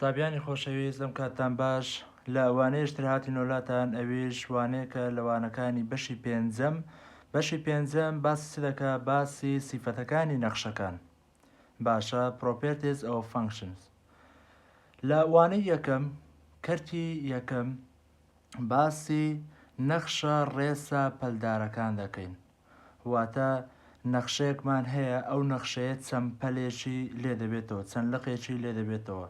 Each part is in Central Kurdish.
قوتابیانی خۆشەویست لەم کاتتان باش لە ئەوانەیەشتر هاتی نۆلاتان ئەویش وانەیەکە لەوانەکانی بەشی پێنجەم باسی دەکا باسی سیفەتەکانی نەخشەکان باشە properties of functions. لە وانەی یەکەم کەرتی یەکەم باسی نەخشە ڕێسە پەلدارەکان دەکەین واتە نەخشەیەکمان هەیە ئەو نەخشەیە چەند پەلێکی لێ دەبێتەوە چەند لقێکی لێ دەبێتەوە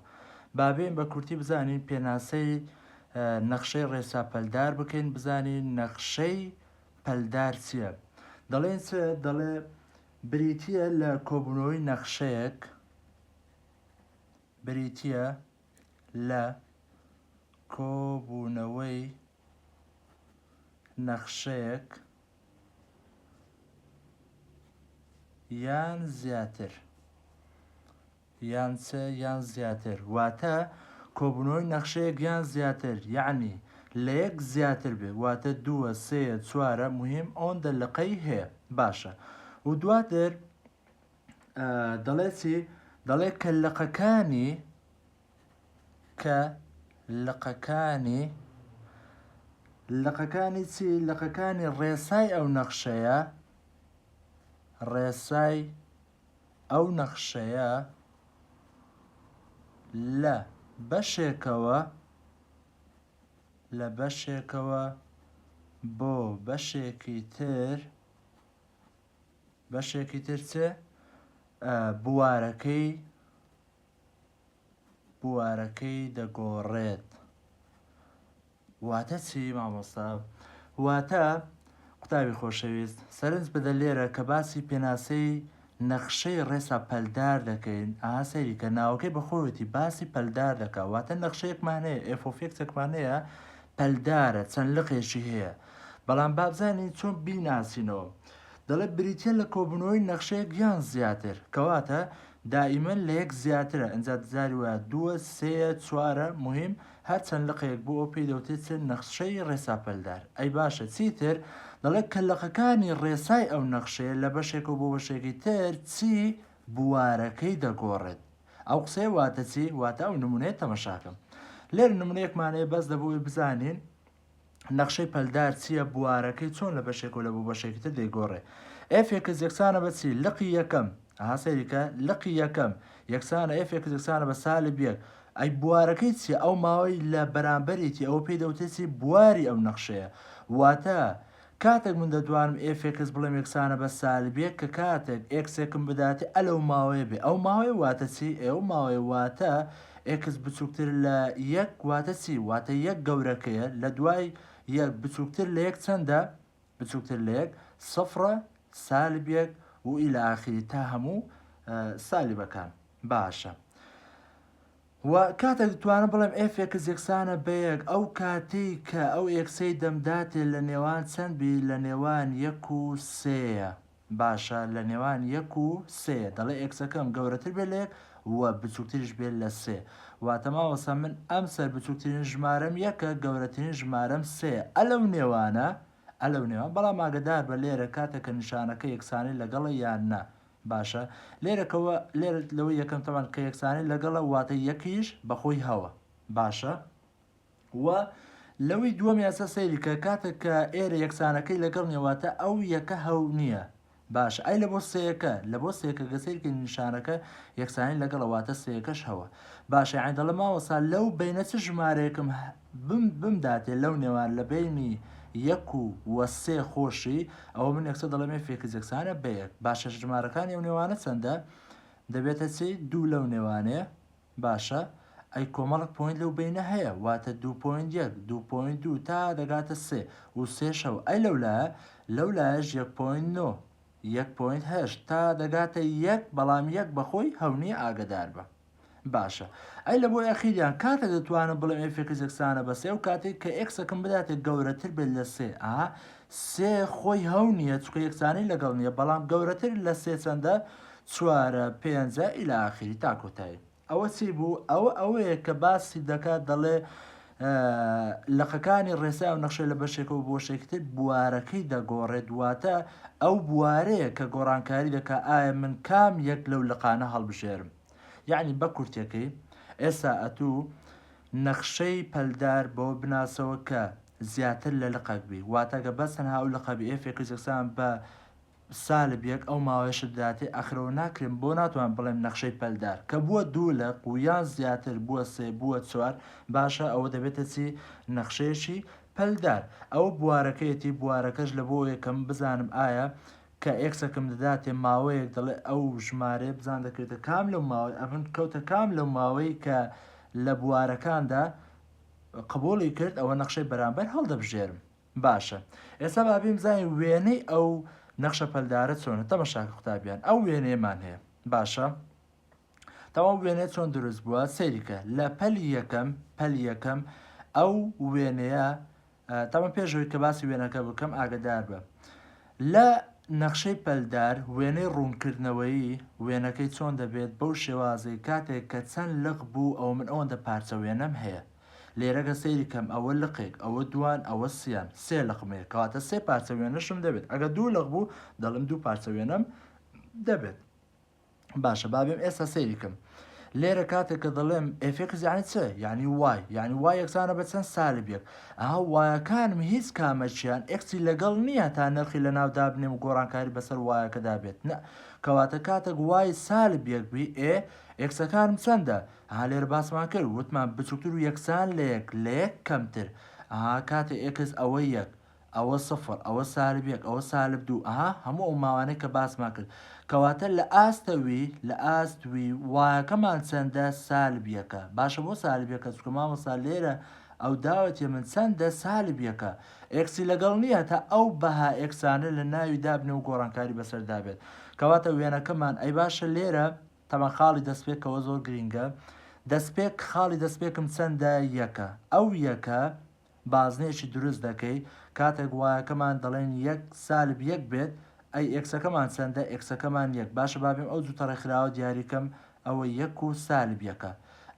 بابێن بە کورتی بزانین پێناسەی نەخشەی ڕێسا پەلدار بکەین بزانین نەخشەی پەلدار چییە دەڵێن چ دەڵێ بریتیە لە کۆبوونەوەی نەخشەیەک بریتیە لە کۆبوونەوەی نەخشەیەک یان زیاتر یان چە یان زیاتر واتە کۆبوونەوەی نەخشەیەک یان زیاتر یعنی لە یەک زیاتر بێ واتە دووە سێە چوارە مهم ئەوەندە لقەی هەیە باشە و دواتر دەڵێ چی دەڵێ کە لقەکانی چی لقەکانی ڕێسای ئەو نەخشەیە ڕێسای ئەو نەخشەیە لە بەشێکەوە بۆ بەشێکی تر چێ بوارەکەی دەگۆڕێت واتە چی مامۆستا واتە قوتابی خۆشەویست سەرنج بدە لێرە کە باسی پێناسەی نەخشەی ڕێسا پەلدار دەکەین ئاسەری کە ناوەکەی بەخۆیەتی باسی پەلدار دەکا واتە نەخشەیەکمان هەیە ئفۆفێکسێکمان هەیە پەلدارە چەند لقێکی هەیە بەڵام بابزانین چۆن بیناسینەوە دەڵێت بریتە لە کۆبوونەوەی نەخشەیەک یان زیاتر کەواتە دائیمەن لە یەک زیاترە ئەنجا دزاری وایە دووە سێە چوارە مهم هەر چەند لقەیەک بۆ ئەو پێی دەوتێت چ نەخشەی ڕێسا پەلدار ئەی باشە چیتر دەڵێت کە لقەکانی ڕێسای ئەو نەخشەیە لە بەشێکەوە بۆ بەشێکی تر چی بوارەکەی دەگۆڕێت ئەو قسەی واتە چی واتە ئەو نمونەیە تەمەشاکەم لێر نمونەیەکمانەیە بەس دەبووی بزانین نەخشەی پەلدار چییە بوارەکەی چۆن لە بەشێکەوە لە بۆ بەشێکی تر دەیگۆڕێ ئفێکس یەکسانە بە چی لقی یەکەم هاسەریکە لقی یەکەم یەکسانە ئفێکس یەکسانە بە سالب یەک ئەی بوارەکەی چیە ئەو ماوەی لە بەرامبەرێتی ئەوە پێی دەوتێتی بواری ئەو نەخشەیە واتە کاتێک من دەتوانم ئفێکس بڵێم یەکسانە بە سالبێک کە کاتێک ئێکسێکم بداتێ ئەلەو ماوەیە بێ ئەو ماوەی واتە چی ئێوە ماوەی واتە ئێکس بچووکتر لە یەک واتە چی واتە یەک گەورەکەیە لە دوای یەک بچووکتر لە یەک چەندە بچووکتر لە یەک سەفرە سالب یەک و ئیلە ئاخری تا هەموو سالیبەکان باشە و کاتێک دەتوانم بڵێم ئفێکس یەکسانە بە یەک ئەو کاتەی کە ئەو ئێکسەی دەمداتێ لە نێوان چەند بی لە نێوان یەک و سێیە باشە لە نێوان یەک و سێ دەڵێ ئێکسەکەم گەورەتر بێ لە یەک وە بچووکتریش بێت لە سێ واتە ماوەسە من ئەم سەر بچووکترین ژمارەم یەکە گەورەترین ژمارەم سێ ئەلەو نێوان بەڵام ئاگدار بە لێرە کاتێکە نیشانەکە یەکسانی لەگەڵە یان نا باشە لێرەکەوە لێرە لەوەی یەکەم تەمان کە یەکسانی لەگەڵە واتە یەکیش بەخۆی هەوە باشە وە لەوەی دووەم یاسە سەیری کە کاتێک کە ئێرە یەکسانەکەی لەگەڵ نێواتە ئەو یەکە هەو نییە باش ئەی لە بۆ سەیەکە لە بۆ سێکە گەسەیرکە نیشانەکە یەکسانی لەگەڵەواتە سەیەکەش هەوە باشە عین دەڵە ماوەسا لەو بینە چ ژمارەیەکم بمداتێ لەو نێوان لە بینی یەک و وە سێ خۆشی ئەوە من یەکسە دەڵێمێ فێکس یەکسانە بە یەک باشە ژمارەکانی ئەو نێوانە چەندە دەبێتە چی دوو لەو نێوانەیە باشە ئەی کۆمەڵک پوینت لەو بینە هەیە واتە 2.1 2.2 تا دەگاتە سێ و سێشەو ئەی لەولایەش 1.9 1.8 تا دەگاتە یەک بەڵام یەک بەخۆی هەونی ئاگدار بە باشە ئەی لە بۆ یەخیلیان کاتە دەتوانم بڵێم ئفێکس یەکسانە بە سێ و کاتێک کە ئێکسەکەم بداتێت گەورەتر بێت لە سێ سێ خۆی هەو نییە چکە یەکسانی لەگەڵ نییە بەڵام گەورەتر لە سێ چەندە چوارە پێنجە ئیلە ئاخری تا کۆتایی ئەوە چی بوو ئەوەیە کە باسی دەکات دەڵێ لقەکانی ڕێسای و نەخشەی لە بەشێکەوە بۆ شێکتر بوارەکەی دەگۆڕێت دواتە ئەو بوارەیە کە گۆڕانکاری دەکا ئایا من کام یەک لەو لقانە هەڵبژێرم یعنی بە کورتەکەی ئێستا ئەتوو نەخشەی پەلدار بۆ بناسەوە کە زیاتر لە لقەک بی، واتەگە بەس تەنها ئەو لقەبی ئێفێکە جەکسان بە سالب یەک ئەو ماوەیەشت داتێ ئەخرەوە ناکرێن بۆ ناتوان بڵێم نەخشەی پەلدار کە بووە دوو لە قویان زیاتر بووە سێ بووە چوار باشە ئەوە دەبێتە چی نەخشەیەشی پەلدار ئەو بوارەکەیەتی بوارەکەش لە بۆ یەکەم بزانم ئایا کە ئێکسەکەم دەداتێ ماوەیەک دەڵێ ئەو ژمارە بزان دەکرێتە کام لەو ماوەی ئەمن کەوتە کام لەو ماوەی کە لە بوارەکاندا قبولی کرد ئەوە نەخشەی بەرامبەر هەڵدەبژێرم باشە ئێستا بابیم زانین وێنەی ئەو نەخشە پەلدارە چۆنە تەماشاکە قوتابیان ئەو وێنەیەمان هەیە باشە تەواو وێنێ چۆن دروست بووە سەیریکە لە پەلی یەکەم ئەو وێنەیە تەمە پێشەوەی کە باسی وێنەکە بکەم ئاگدار بە لە نەخشەی پەلدار وێنەی ڕوونکردنەوەیی وێنەکەی چۆن دەبێت بەو شێوازەی کاتێک کە چەند لق بوو ئەو من ئەوەندە پارچە وێنەم هەیە لێرەگە سەیری کەم ئەوە لقێک ئەوە دوان ئەوە سیان سێ لقمەیە کەواتە سێ پارچە وێنەشم دەبێت ئەگە دوو لق بوو دەڵم دوو پارچە وێنەم دەبێت باشە بابێم ئێستا سەیریکەم لێرە کاتێک کە دەڵێم ئێفێکس یانی چ یعنی وای یعنی وای یەکسانە بە چەند سالبێک ئەها وایەکانم هیچ کامەچیان ئێکسی لەگەڵ نییە تا نرخی لە ناودا بنێم و گۆڕانکاری بەسەر وایەکەدا بێت نە کەواتە کاتێک وای سالبێک بی ئێکسەکانم چەندە ها لێرە باسمان کرد وتمان بچووکتر و یەکسان لە یەک کەمتر ئەها کاتێک ئێکس ئەوە یەک ئەوە سفر ئەوە سالبێک ئەوە سالب دوو ئەها هەموو ئەو ماوانەی کە باسمان کرد کەواتە لە ئاستوی وایەکەمان چەندە سالبیەکە باشە بۆ سالبیەکە چکە مامۆستا لێرە ئەو داوەتێ من چەندە سالبیەکە ئێکسی لەگەڵ نییە تا ئەو بەها ئێکسانە لە ناوی دابنێ و گۆڕانکاری بەسەردا بێت کەواتە وێنەکەمان ئەی باشە لێرە تەمە خاڵی دەستپێکەوە زۆر گرینگە دەستپێک خاڵی دەستپێکم چەندە یەکە ئەو یەکە بازنێکی دروست دەکەی کاتێک وایەکەمان دەڵێن یەک سالب یەک بێت ئەی ئێکسەکەمان چەندە ئێکسەکەمان یەک باشە بابێم ئەو دوو تەڕێکخراوە دیاریکەم ئەوە یەک و سالب یەکە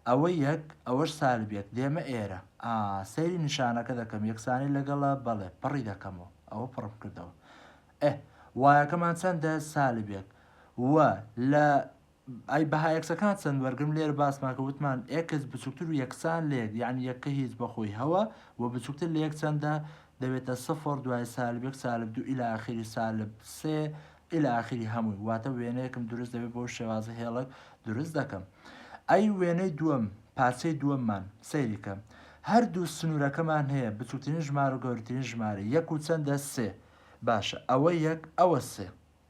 ئەوە یەک ئەوەش سالب یەک دێمە ئێرە سەیری نیشانەکە دەکەم یەکسانی لەگەڵە بەڵێ پڕی دەکەمەوە ئەوە پڕم کردەوە وایەکەمان چەندە سالب یەک وە لە ئەی بەهایەکسەکان چەند وەرگم لێرە باسماکە وتمان ئێکس بچووکتر و یەکسان لێک یعنی یەکە هیچ بەخۆی هەوە و بچووکتر لە یەک چەندە دەبێتە سفر دوای سالب یەک سالب دوو ئیلا ئاخری سالب سێ ئیلا ئاخری هەمووی واتە وێنەیەکم دروست دەبێت بۆ شێوازە هێڵک دروست دەکەم ئەی وێنەی دووەم پارچەی دووەممان سەیریکەم هەردوو سنوورەکەمان هەیە بچووکترین ژمارە و گەورەترین ژمارە یەک و چەندە سێ باشە ئەوە یەک ئەوە سێ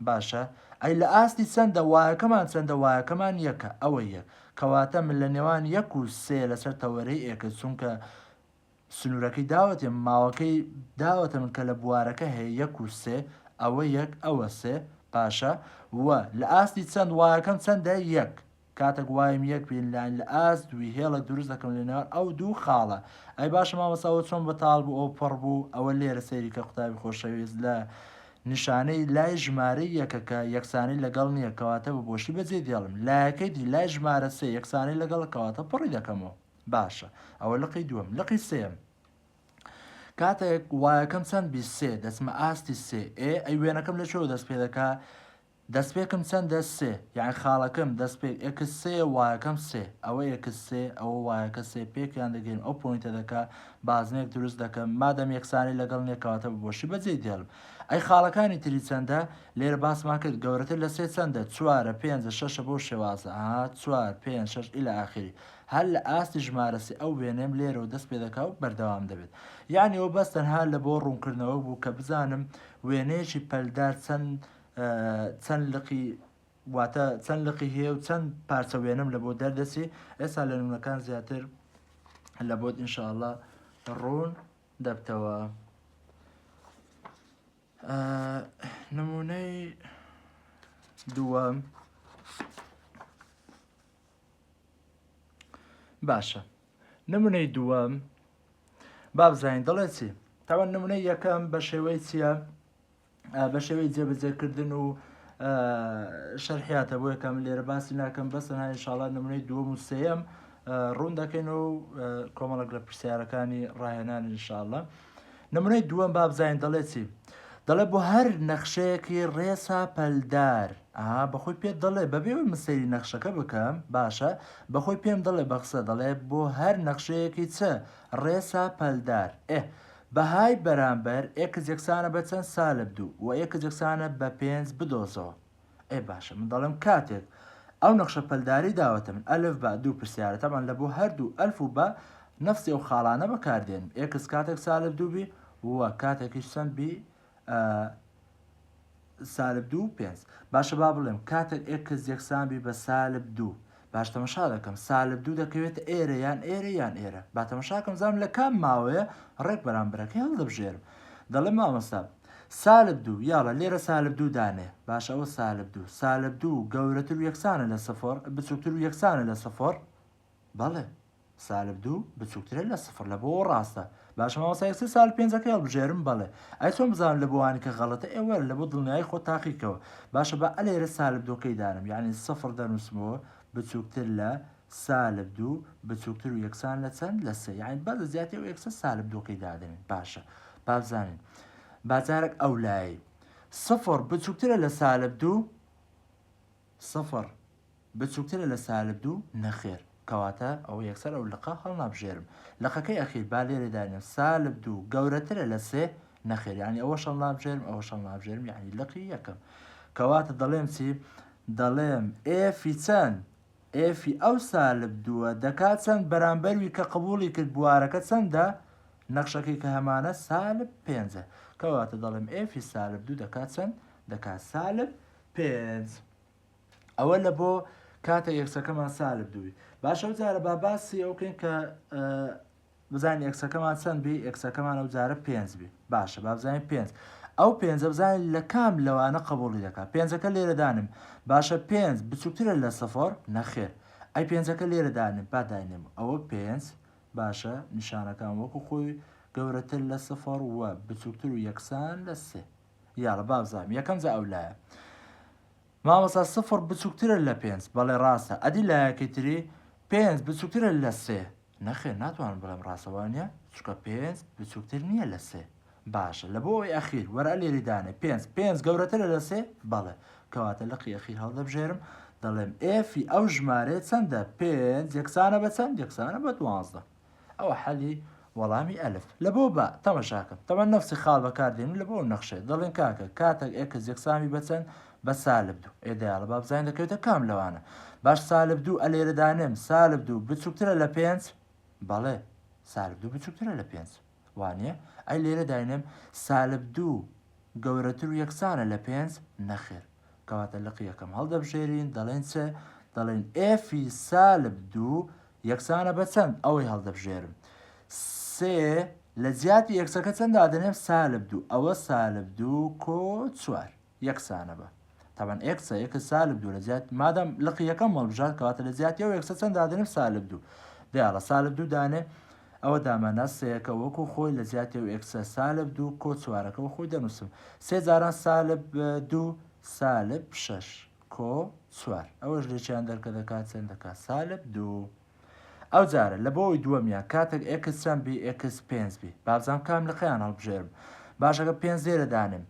باشە ئەی لە ئاستی چەندە وایەکەمان چەندە وایەکەمان یەکە ئەوە یەک کەواتە من لە نێوان یەک و سێ لەسەر تەوەرەی ئێکە چونکە سنوورەکەی داوەتێ ماوەکەی داوەتە من کە لە بوارەکە هەیە یەک و سێ ئەوە یەک ئەوە سێ باشە وە لە ئاستی چەند وایەکەم چەندە یەک کاتێک وایم یەک بین لاین لە ئاست دوی هێڵک دروست دەکەم لەنێوان ئەو دوو خاڵە ئەی باشە مامەساوە چۆن بەتاڵ بوو ئەو پڕ بوو ئەوە لێرە سەیریکە قوتابی خۆشەویست لە نیشانەی لای ژمارەی یەکەکە یەکسانی لەگەڵ نییە کەواتە بەبۆشی بەجێ دێڵم لایەکەی دی لای ژمارە سێ یەکسانی لەگەڵ کەواتە پڕی دەکەمەوە باشە ئەوە لقی دووەم لقی سێم کاتێک وایەکەم چەند بی سێ دەچمە ئاستی سێ ئەی وێنەکەم لە چۆ دەست پێ دەکا دەستپێکم چەندە سێ یان خاڵەکەم دەستپێک ئەکس سێ وایەکەم سێ ئەوە ئەکس سێ ئەوە وایەکە سێ پێکیان دەگەین ئەو پۆینتە دەکا بازنێک دروست دەکەم مادەم یەکسانی لەگەڵ نێکەواتە بۆشی بەجێ دێڵم ئەی خاڵەکانی تری چەندە لێرە باسمان کرد گەورەتر لە سێ چەندە چوارە پێنجە شەشە بۆ شێوازە چوار پێنج شەش ئیلا ئاخری هەر لە ئاستی ژمارەسی ئەو وێنێم لێرەوە دەست پێ دەکا و بەردەوام دەبێت یعنی ئەو بەس تەنها لە بۆ ڕوونکردنەوە بوو کە بزانم وێنەیەکی پەلدار چەند لقی واتە چەند لقی هەیە و چەند پارچە وێنم لە بۆ دەردەچی ئێستا لە نمونەکان زیاتر لە بۆت ئینشاءڵڵا ڕوون دەبتەوە نمونەی دووەم باشە نمونەی دووەم بابزانین دەڵێ چی تاوان نمونەی یەکەم بە شێوەی چییە بە شێوەی جێبەجێکردن و شەرحیاتە بۆ یەکەم لێرە باسی ناکەم بەسەنها ئینشاءڵڵا نمونەی دووەم و سێیەم ڕوون دەکەین و کۆمەڵک لە پرسیارەکانی ڕاهێنان ئینشاءڵڵا نمونەی دووەم بابزانین دەڵێ چی دەڵێ بۆ هەر نەخشەیەکی ڕێسا پەلدار بەخۆی پێت دەڵێ بەبێەوەی مەسەری نەخشەکە بکەم باشە بەخۆی پێم دەڵێ بە قسە دەڵێ بۆ هەر نەخشەیەکی چە ڕێسا پەلدار بەهای بەرامبەر ئێکس یەکسانە بە چەند سالب 2 و ئێکس یەکسانە بە 5 بدۆزەوە باشە من دەڵێم کاتێک ئەو نەخشە پەلداری داوەتە من ئەلف بە دوو پرسیارە تەمان لە بۆ هەردوو ئەلف و بە نفسی ئەو خاڵانە بەکاردێن ئێکس کاتێک سالب 2 بی وە کاتێکیش چەند بی سالب 2 5 باشە با بڵێم کاتێک ئێکس یەکسانبی بە سالب 2 باش تەمەشا دەکەم سالب 2 دەکەوێت ئێرە یان ئێرە یان ئێرە با تەمەشاکەم زانم لە کام ماوەیە ڕێک بەرامبەرەکەی هەڵدەبژێرم دەڵێ مامۆستا سالب 2 یاڵە لێرە سالب 2 دانێ باش ئەوە سالب 2 سالب 2 گەورەتر و یەکسانە لە سەفر بچووکتر و یەکسانە لە سەفر بەڵێ سالب 2 بچووکترە لە سفر لە بۆ ڕاستە باشە مامۆستا سال 5ەکە هەڵبژێرم بەڵێ ئەی چۆن بزانم لە بۆوانی کە غەڵەتە ئێوەر لە بۆ دڵنیایی خۆ تاقیکەوە باشە بە ئەلێرە سالب 2کەی دانم یعنی سفر دەنووسمەوە بچووکتر لە سالب 2 بچووکتر و یەکسان لە چەند لە سێ یعنی بەدە زیاتی و یەکسە سالب 2کەی دادنین باشە بابزانین بازارێک ئەولایی سفر بچووکترە لە سالب 2 سفر بچووکترە لە سالب 2 نەخێر کەواتە ئەو یەکسەر ئەو لقا هەڵ نابژێرم لەقەکەی ئەخیر با لێرە دانیم سالب 2 گەورەترە لە سێ نەخێر ینی ئەوە شەڵ نابژێرم ئەوە شەڵ نابژێرم یعنی لقی یەکەم کەواتە دەڵێم چی دەڵێم ئێفی چەند ئێفی ئەو سالب 2 دەکات چەند بەرامبەروی کە قبولی کرد بوارەکە چەندە نەخشەکەی کە هەمانە سالب 5 کەواتە دەڵێم ئێفی سالب 2 دەکات چەند دەکات سالب 5 ئەوە لە بۆ کاتە یەکسەکەمان سالب 2 باشە جارە با باسی ئەوکەین کە بزانین یەکسەکەمان چەند بی یەکسەکەمان ئەو جارە 5 بی باشە با بزانین 5 ئەو 5 بزانین لە کام لەوانە قبولی دەکات 5ەکە لێرە دانم باشە 5 بچووکترە لە سەفر نەخێر ئەی 5ەکە لێرە دانم با داینم ئەوە 5 باشە نیشانەکان وەکو خۆی گەورەتر لە سەفر وە بچووکتر و یەکسان لە سێ یاڵە با بزانم یەکەم جا ئەولایە مامۆستا سفر بچووکترە لە 5 بەڵێ ڕاستە ئەدی لایەکەی تری 5 بچووکترە لە سێ نەخێر ناتوانم بڵێم ڕاستەوانە چکە 5 بچووکتر نییە لە سێ باشە لە بۆ ئەوی ئەخیر وەرە لێریدانێ 5 گەورەترە لە سێ بەڵێ کەواتە لەقی ئەخیر هەڵدەبژێرم دەڵێم ئێفی ئەو ژمارە چەندە 5 یەکسانە بە چەند یەکسانە بە 12 ئەوە حەلی وەڵامی ئەلف لە بۆ بە تەمەشاکەم تەمە نەفسی خاڵ بەکاردێن لە بۆ نەخشێت دەڵێن کاکە کاتێک ئێکس یەکسامی بەچەند بە سالب 2 ئێدایڵە با بزانین دەکەوێتە کام لەوانە باش سالب 2 ئەلێرە دانێم سالب 2 بچووکترە لە 5 بەڵێ سالب 2 بچووکترە لە 5 وانە ئەی لێرە داینم سالب 2 گەورەتر و یەکسانە لە 5 نەخێر کەواتە لەقی یەکەم هەڵدەبژێرین دەڵێن چە دەڵێن ئێفی سالب 2 یەکسانە بە چەند ئەوەی هەڵدەبژێرم سێ لە زیاتی یەکسەکە چەند دادنێم سالب 2 ئەوە سالب 2 کۆ 4 یەکسانە بە طبعا ئێکسە یەکە سالب 2 لە زیات مادەم لەقی یەکەم هەڵبژات کەواتە لە زیاتی ئەو یەکسە چەند دادنێم سالب 2 دیاڵە سالب 2 دانێ ئەوە دامەنە سەیەکە وەکو خۆی لە زیاتی و ئێکسە سالب 2 کۆ 4ەکەەوە خۆی دەنووسم سێ جاران سالب 2 سالب 6 کۆ 4 ئەوەش لێکیان دەرکە دەکات چەند دەکات سالب 2 ئەو جارە لە بۆەوەی دووەمیان کاتێک ئێکس چەند بی ئێکس 5 بی بابزانام کام لەقەیان هەڵبژێرم باشەکە 5 لێرە دانم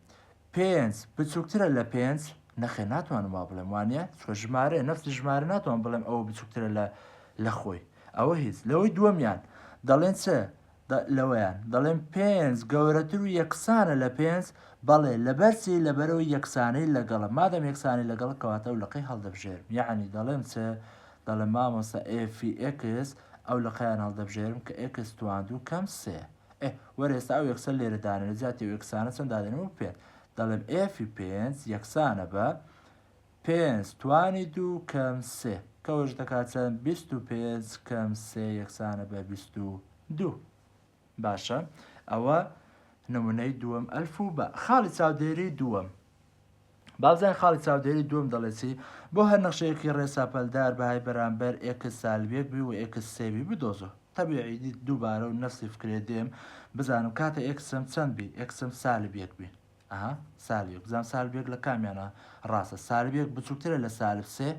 5 بچووکترە لە 5 نەخێ ناتوانم وا بڵێم وانە چکە ژمارە نەفسی ژمارە ناتوان بڵێم ئەوە بچووکترە لە خۆی ئەوە هیچ لەوەی دووەمیان دەڵێن چە لەوەیان دەڵێن 5 گەورەتر و یەکسانە لە 5 بەڵێ لەبەرچی لەبەرەوەی یەکسانەی لەگەڵە مادەم یەکسانی لەگەڵ کەواتە و لەقەی هەڵدەبژێرم یعنی دەڵێم چە دەڵێ مامۆستا ئێفی ئێکس ئەو لەقەیان هەڵدەبژێرم کە ئێکس تواندوو کەم سێ وەرێستا ئەو یەکسەر لێرە دانێ زیاتی و یەکسانە چەند دادێنەوە پێ دەڵێم ئێفی 5 یەکسانە بە 5 توانی 2 کەم سێ کەوەش دەکات چەند 25 کەم سێ یەکسانە بە 22 باشە ئەوە نمونەی دووەم ئەلف و بە خاڵی چاودێری دووەم بازای خاڵی چاودێری دووەم دەڵێتی بۆ هەر نەخشەیەکی ڕێساپەلدار بەهای بەرامبەر ئێکس سالبێک بی و ئێکس سێبی بدۆزە تەبیعی دووبارە و نەفسی فکرێ دێم بزانم کاتە ئێکسم چەند بی ئێکسم سالبێک بی سالبێک بزانم سالبێک لە کامیانە ڕاستە سالبێک بچووکترە لە سالب سێ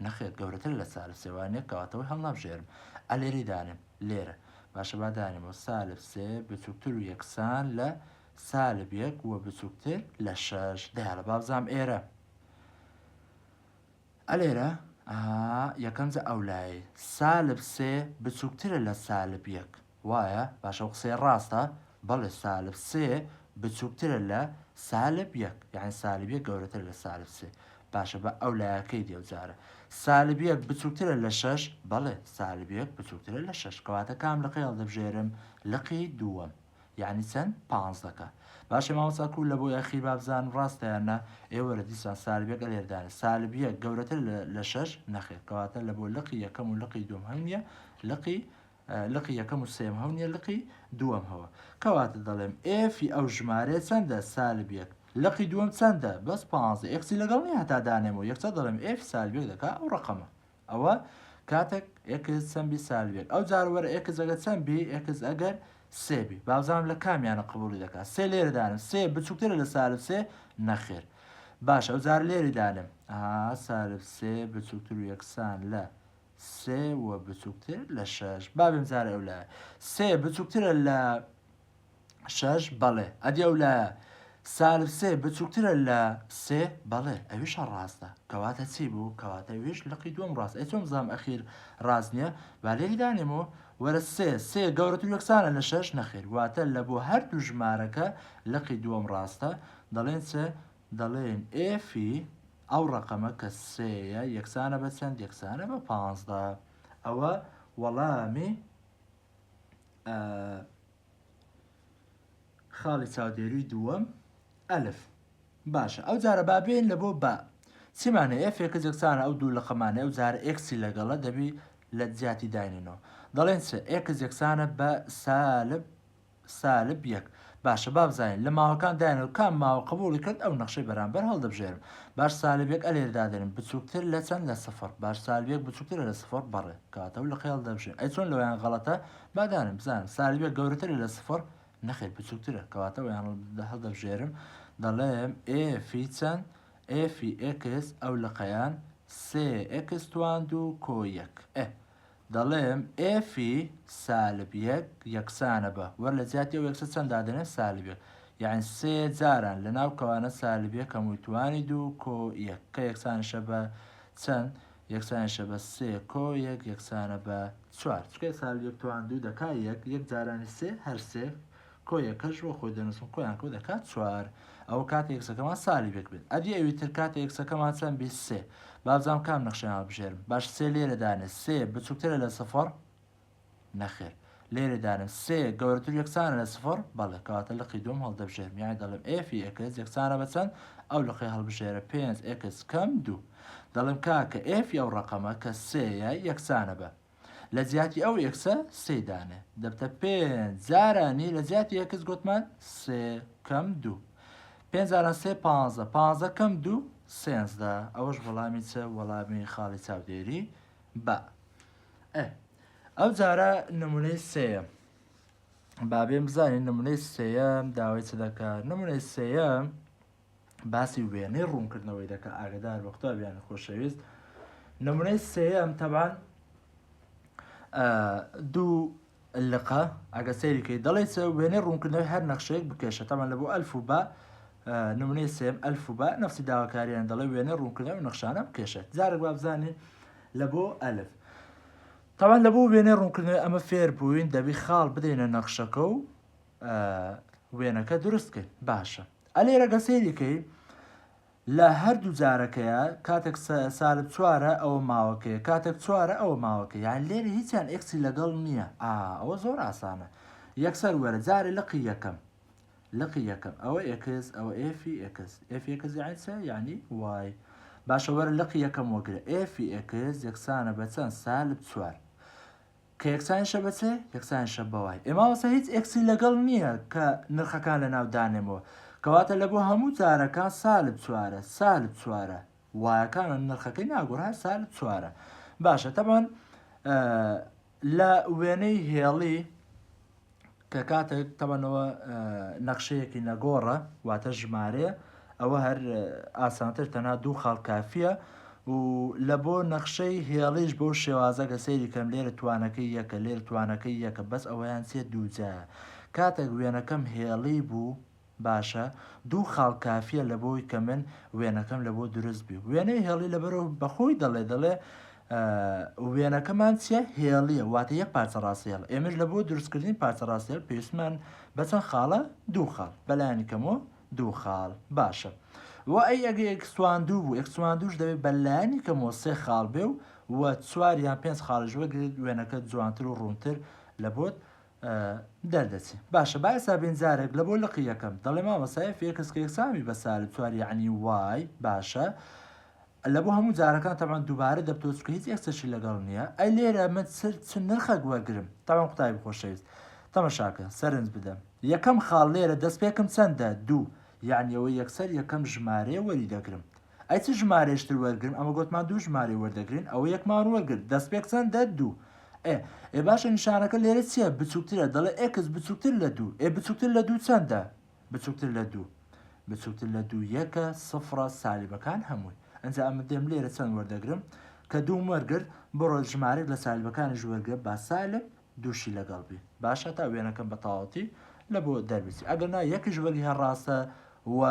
نەخێت گەورەتر لە سالب سێوانێک کەواتەوەی هەڵنابژێرم ئەلێری دانم لێرە باشە با دانیمەوە سالب سێ بچووکتر و یەکسان لە سالب یەک وە بچووکتر لە 6 دەیاڵە بابزام ئێرە ئەلێرە یەکەم جە ئەولای سالب سێ بچووکترە لە سالب یەک وایە باشە قسەی ڕاستە بەڵێ سالب سێ بچووکترە لە سالب یەک یعنی سالب یەک گەورەتر لە سالب سێ باشە بە ئەولایەکەی دێوجارە سالب یەک بچووکترە لە شەش بەڵێ سالب یەک بچووکترە لە شەش کەواتە کام لەقی هەڵدەبژێرم لەقی دووەم یعنی چەند 15 باشە مامۆساکو لە بۆ یاخی بابزان ڕاستەیانە ئێوەرە دیسان سالبیەک لێردانە سالبیە گەورەتر لە شەش نەخێت کەواتە لە بۆ لەقی یەکەم و لەقی دوم هەنیە لەقی یەکەم و سێم هەونیە لەقی دووەم هەوە کەواتە دەڵێم ئێفی ئەو ژمارە چەندە سالبیەک لەقی دووەم چەندە بەس 15 ئەکسی لەگەڵ نیە هەتا دانێمەوە یەکچە دەڵێم ئێفی سالبیەک دەکات ئەو ڕقەمە ئەوە کاتێک ئێکس چەندبی سالبیەک ئەو جاروەرە ئێکس ئەگەر چەندبی ئێکس ئەگەر سێبی بابزانم لە کامیانە قبولی دەکات سێ لێرەدانم سێ بچووکترە لە سالب سێ نەخێر باشە ئەو جار لێری دانم سالب سێ بچووکتر و یەکسان لە سێ وە بچووکتر لە شەش بابێم جارە ئەو لایە سێ بچووکترە لە شەش بەڵێ ئەدی ئەو لایە سالب سێ بچووکترە لە سێ بەڵێ ئەویشە ڕاستە کەواتە چی بوو کەواتە ویش لەقی دووەم ڕاست ئەی چۆن بزانم ئەخیر ڕاست نییە با لێری دانێمەوە وەرە سێ گەورەتر و یەکسانە لە شەش نەخێر واتە لە بۆ هەردوو ژمارەکە لەقی دووەم ڕاستە دەڵێن چ دەڵێن ئێفی ئەو ڕقەمە کە سێیە یەکسانە بە چەند یەکسانە بە 15 ئەوە وەڵامی خاڵی چاودێری دووەم ئەلف باشە ئەو جارە بابێن لە بۆ بە چیمانە ئێفێکە یەکسانە ئەو دوو لە قەمانە ئەو جارە ئێکسی لەگەڵە دەبی لە جیاتی داینەوە دەڵێن چ ئێکس یەکسانە بە سالب یەک باشە بابزانین لە ماوەکان داینە و کام ماوە قبولی کرد ئەو نەخشەی بەرامبەر هەڵدەبژێرم باش سالبێک ئەلێردادێنم بچووکتر لە چەند لە سفر باش سالبێک بچووکترە لە سفر بەڕێ کاتە و لە خەیاڵ دەبژێن ئەی چۆن لەویان غەڵەتە بادانم بزانم سالبێک گەورەتر لە سفر نەخێت بچووکترە کەواتە ویان هەڵدەبژێرم دەڵێم ئێفی چەند ئێفی ئێکس ئەو لەقەیان سێ ئێکس توان و کۆ یەک دەڵێم ئێفی سالب یەک یەکسانە بە وەر لە جیاتی ئەو یەکسە چەند دادنێت سالبێک یعنی سێ جاران لە ناو کەوانە سالبیەک هەمووی توانی دوو کۆ یەک کە یەکسانشە بە چەند یەکسانشە بە سێ کۆ یەک یەکسانە بە چوار چکە سالبیەک توان دوو دەکات یەک جارانی سێ هەر سێ کۆ یەکەش بۆ خۆی دەنووسم کۆیان کۆ دەکات چوار ئەو کاتە یەکسەکەمان سالبێک بێت ئەدی ئەوی تر کاتە یەکسەکەمان چەند بی سێ بابزانام کام نەخشەیان بژێرم باش سێ لێرە دانێت سێ بچووکترە لە سفر نەخێر لێرە دانم سێ گەورەتر یەکسانە لە سفر بەڵێ کەواتە لەقی دوم هەڵدەبژێرم یانی دەڵێم ئێفی ئێکس یەکسانە بە چەند ئەو لەقی هەڵبژێرە 5 ئێکس کەم دوو دەڵێم کاکە ئێفی ئەو ڕقەمە کە سێیە یەکسانە بە لە جیاتی ئەو یەکسە سێ دانێ دەبتە 5 جارانی لە جیاتی یەکس گوتمان سێ کەم دوو 5 جاران سێ 15 کەم دوو 13 ئەوەش وەڵامی چە وەڵامی خاڵی چاودێری بە ئەو جارە نمونەی سێیە بابێ بزانین نمونەی سێیەم داوای چ دەکات نمونەی سێیەم باسی وێنەی ڕوونکردنەوەی دەکات ئاگدار بە قوتابیان خۆشەویست نمونەی سێیەم تەبان دوو لقە ئەگە سەیریکەی دەڵێ چە وێنەی ڕوونکردنەوەی هەر نەخشەیەک بکێشە تەمان لە بۆ ئەلف و بە نمونەی سێم ئەلف و بە نەفسی داواکاریان دەڵێ وێنەی ڕوونکردنەوەی نەخشانە بکێشێت جارێک با بزانین لە بۆ ئەلف تاوان لە بۆ وێنەی ڕوونکردنەوەی ئەمە فێر بووین دەبی خاڵ بدەینە نەخشەکە و وێنەکە دروستکەین باشە ئەلێرە گەسەیریکەی لە هەردوو جارەکەیە کاتێک سالب چوارە ئەوە ماوەکەیە کاتێک چوارە ئەوە ماوەکە یان لێرە هیچیان ئێکسی لەگەڵ نییە ئەوە زۆر ئاسانە یەکسەر وەرە جارێ لەقی یەکەم ئەوە ئێکس ئەوە ئێفی ئێکس ئێفی ئێکس یعنی چە یعنی وای باشە وەرە لەقی یەکەم وەگرە ئێفی ئێکس یەکسانە بە چەند سالب چوار کە یەکسانشە بەچێ یەکسانشە بەوای ئێماوەسە هیچ ئێکسی لەگەڵ نییە کە نرخەکان لە ناو دانێمەوە کەواتە لە بۆ هەموو جارەکان سالب چوارە وایەکانە نرخەکەی ناگۆڕ هەر سالب چوارە باشە تەبان لە وێنەی هێڵی کە کاتێک تەبەنەوە نەخشەیەکی نەگۆڕە واتە ژمارەیە ئەوە هەر ئاسانتر تەنها دوو خاڵ کافیە و لە بۆ نەخشەی هێڵیش بۆ شێوازە کە سەیری کەم لێرە توانەکەی یەکە لێرە توانەکەی یەکە بەس ئەوەیان چێت دووجایە کاتێک وێنەکەم هێڵی بوو باشە 2 خاڵ کافیە لە بۆی کە من وێنەکەم لە بۆ دروست بی وێنەی هێڵی لەبەرەوە بەخۆی دەڵێ وێنەکەمان چیە هێڵیە واتە یەک پارچە ڕاستیێڵ ئێمەش لە بۆ دروستکردنی پارچە ڕاستیێڵ پێویستمان بەچەند خاڵە 2 خاڵ بەلایانی کەمەوە 2 خاڵ باشە و ئەی ئەگە ئەکسواندوو بوو ئەکسواندوش دەبێت بەلایانی کەمەوە 3 خاڵ بێ و 4 یان 5 خاڵش وەگرێت وێنەکە جوانتر و ڕوونتر لە بۆت دەردەچی باشە باەسا بێنجارێک لە بۆ لقی یەکەم دەڵێ مامەسای فێکس کە یەکسامی بەساری 4 یعنی وای باشە لە بۆ هەموو جارەکان تاوان دووبارە دەبتۆچکە هیچ ئەکسەشی لەگەڵ نییە ئەی لێرە من چ نرخەک وەرگرم تاوان قوتابی خۆشەویست تەمەشاکە سەرنج بدەم یەکەم خاڵ لێرە دەستپێکم چەندە 2 یعنیەوە یەکسەر یەکەم ژمارە وەری دەگرم ئەی چ ژمارێشتر وەرگرم ئەمە گوتمان 2 ژمارە وەردەگرین ئەوە یەکمان وەرگرت دەستپێک چەندە 2 ئێ باشە نیشانەکە لێرە چییە بچووکترە دەڵێ ئێکس بچووکتر لە 2 بچووکتر لە 2 چەندە بچووکتر لە 2 بچووکتر لە 2 یەکە سفرە سالیبەکان هەمووی ئەنجا ئەمە دێم لێرە چەند وەردەگرم کە 2 وەرگرت بڕۆ ژمارێک لە سالیبەکانی ژوەرگە با سالب دووشی لەگەڵ بی باشە تا وێنەکەم بە تەواوەتی لە بۆ دەربچی ئەگەر نا یەکیش وەرگی هەڕاستە و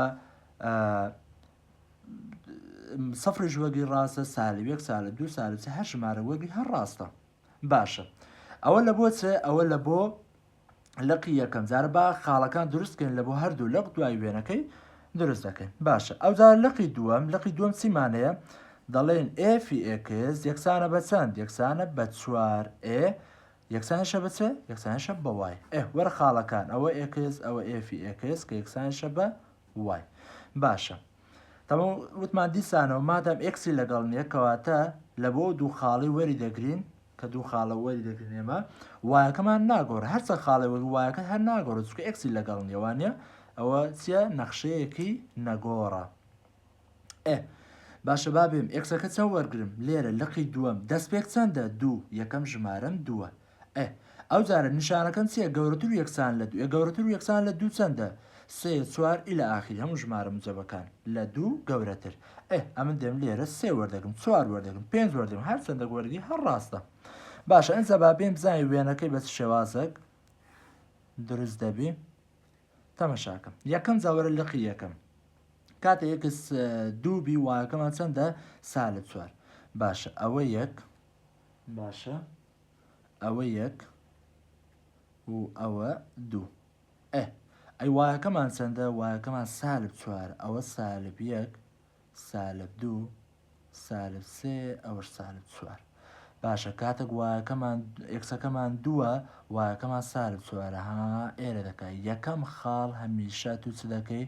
سەفری ژوەگی ڕاستە سالب 1 سالب 2 سالب هەر ژمارە وەرگی هەر ڕاستە باشە ئەوە لە بۆ چێ ئەوە لە بۆ لقی یەکەم جارە با خاڵەکان دروستکەین لە بۆ هەردوو لەق دوای وێنەکەی دروست دەکەین باشە ئەو جار لقی دووەم چیمانەیە دەڵێن ئێفیX یەکسانە بە چەند یەکسانە بە 4 یەکسانشە بە چێ یەکسانشە بە وای وەرە خاڵەکان ئەوە ئێکس ئەوە ئێفیX کە یەکسانشە بە وای باشە تەمە وتمان دیسانەوە مادام ئێکسی لەگەڵ نییە کەواتە لە بۆ دوو خاڵی وەری دەگرین کە دوو خاڵە وەری دەگرینێمە وایەکەمان ناگۆڕ هەرچە خاڵی وەری وایەکە هەر ناگۆڕ چکە ئێکسی لەگەڵ نیێوانە ئەوە چیە نەخشەیەکی نەگۆڕە باشە بابێم ئێکسەکە چە وەرگرم لێرە لقی دووەم دەستپێک چەندە 2 یەکەم ژمارەم 2 ئەو جارە نیشانەکەم چیە گەورەتر و یەکسان لە 2 گەورەتر و یەکسان لە 2 چەندە 3 4 ئیلە ئاخیر هەموو ژمارە مجەبەکان لە 2 گەورەتر ئەمن دێم لێرە 3 وەردەگرم 4 وەردەگرم 5 وەردەگرم هەر چەندە وەرگی هەر ڕاستە باشە ئەنجا بابێم بزانین وێنەکەی بە شێوازێک دروست دەبی تەمەشاکەم یەکەم جاوەرە لقی یەکەم کاتە یەکس دووبی وایەکەمان چەندە سالب 4 باشە ئەوە یەک باشە ئەوە یەک و ئەوە 2 ئەی وایەکەمان چەندە وایەکەمان سالب 4 ئەوە سالب 1 سالب 2 سالب 3 ئەوەش سالب 4 باشە کاتێک وایەکەمان ئێکسەکەمان 2 وایەکەمان سالب 4 ها ئێرە دەکات یەکەم خاڵ هەمیشە تو چ دەکەی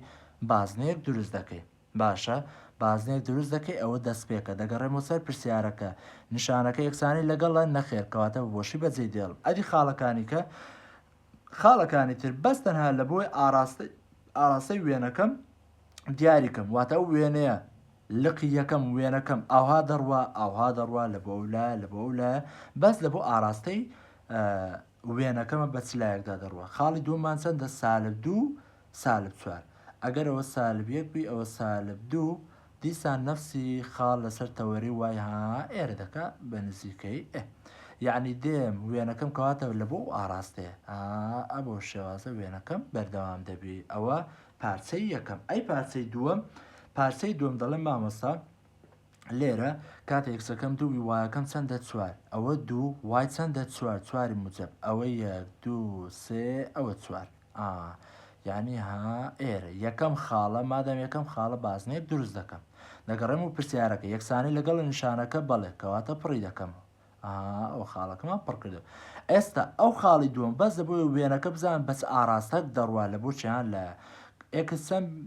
بازنێک دروست دەکەی باشە بازنێک دروست دەکەی ئەوە دەستپێکە دەگەڕێمەوە سەر پرسیارەکە نیشانەکە یەکسانی لەگەڵە نەخێر کەواتە بۆشی بەجێ دێڵ ئەدی خاڵەکانی کە خاڵەکانی تر بەس تەنها لە بۆی ئاراستەی وێنەکەم دیاریکەم واتە ئەو وێنەیە لقی یەکەم وێنەکەم ئاها دەڕوا لە بۆولە لە بۆولە بەس لە بۆ ئاراستەی وێنەکەمە بە چلایەکدا دەڕوە خاڵی دوومان چەندە سالب 2 سالب 4 ئەگەر ئەوە سالب 1 بی ئەوە سالب 2 دیسان نفسی خاڵ لەسەر تەوەری وای ها ئێرە دەکا بە نزیکەی یعنی دێم وێنەکەم کەواتە لە بۆ ئاراستەیە ئەبۆ شێوازە وێنەکەم بەردەوام دەبی ئەوە پارچەی یەکەم ئەی پارچەی دووەم دەڵێم مامۆستا لێرە کاتە یەکسەکەم دووی وایەکەم چەندە 4 ئەوە 2 وای چەندە 4 موجب ئەوە 1 2 3 ئەوە 4 یعنی ها ئێرە یەکەم خاڵە مادەم یەکەم خاڵە بازنێک دروست دەکەم دەگەڕێم و پرسیارەکە یەکسانی لەگەڵ نیشانەکە بەڵێ کەواتە پڕی دەکەم ئەو خاڵەکەمان پڕ کردو ئێستا ئەو خاڵی دووەم بەس دەبووی وێنەکە بزان بەس ئاراستەک دەڕوا لە بۆ چیان لە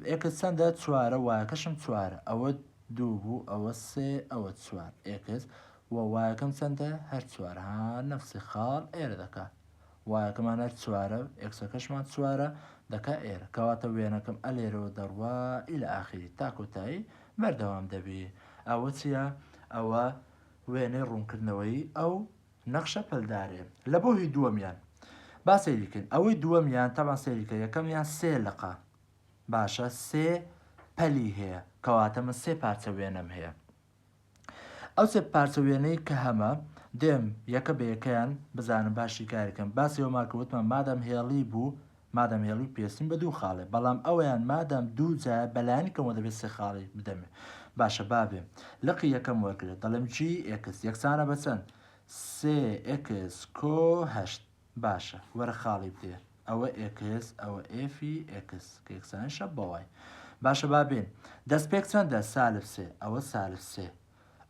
ئێکس چەندە 4 وایەکەشم 4 ئەوە 2 بوو ئەوە 3 ئەوە 4 ئێکس وایەکەم چەندە هەر 4 ها نفسی خاڵ ئێرە دەکات وایەکەمان هەر 4 ئێکسەکەشمان 4 دەکا ئێرە کەواتە وێنەکەم ئەلێرەوە دەڕوا ئیلە ئاخری تاکۆتایی بەردەوام دەبی ئەوە چییە ئەوە وێنەی ڕوونکردنەوەی ئەو نەخشە پەلدارێ لە بۆ هی دووەمیان با سەیریکن ئەوەی دووەمیان تاوان سەیریکە یەکەمیان 3 لقا باشە 3 پەلی هەیە کەواتە من 3 پارچە وێنەم هەیە ئەو 3 پارچە وێنەی کە هەمە دێم یەکە بە یەکەیان بزانم باشی کارێکم باسیەوە ماکەوتمان مادەم هێڵی بوو مادەم هێڵوی پێستین بە 2 خاڵێ بەڵام ئەویان مادەم 2 جا بەلایەنکەمەوە دەبێت 3 خاڵی بدەمێ باشە بابێ لقی یەکەم وەرگرێت دەڵێم جی ئێکس یەکسانە بە چەند 3x کۆ 8 باشە وەرە خاڵی بدێ ئەوە ئێکس ئەوە ئفی ئێکس کە یەکسان شە بەوای باشە بابێن دەستپێک چەندە سالب سێ ئەوە سالب سێ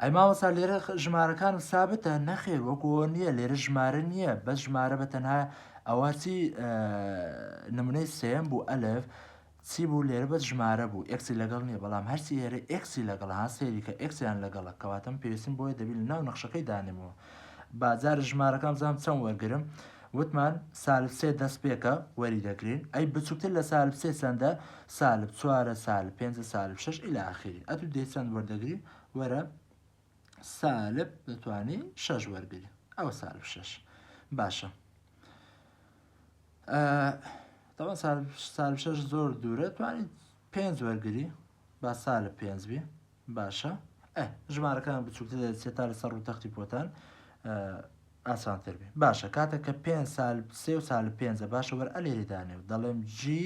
ئەی ماوەسا لێرە ژمارەکانم سابتە نەخێر وەکوەوە نییە لێرە ژمارە نییە بەس ژمارە بە تەنها ئەوەچی نمونەی سێم بوو ئەلف چی بوو لێرە بەس ژمارە بوو ئەکسی لەگەڵ نییە بەڵام هەرچی هێرە ئەکسی لەگەڵ ها سێری کە ئەکسیان لەگەڵە کەواتەم پێویستیم بۆیە دەبیت لە ناو نەخشەکەی دانێمەوە بازار ژمارەکان بزانم چەند وەرگرم وتمان سالب سێ دەستپێکە وەری دەگرین ئەی بچووکتر لە سالب سێ چەندە سالب چوارە سالب پێنجە سالب شەش ئیلا ئاخری ئەتو دێ چەند وەردەگری وەرە سالب دەتوانی شەش وەرگری ئەوە سالب شەش باشە تاوان سالب شەش زۆر دوورە توانین پێنج وەرگری با سالب پێنج بی باشە ژمارەکان بچووکتر دەچێت تا لەسەر ڕوو تەختی پۆتان ئاسانتر بێ باشە کاتێک کە پێنج سالب سێ و سالب پێنجە باشە وەر ئەلێری دانێ و دەڵێم جی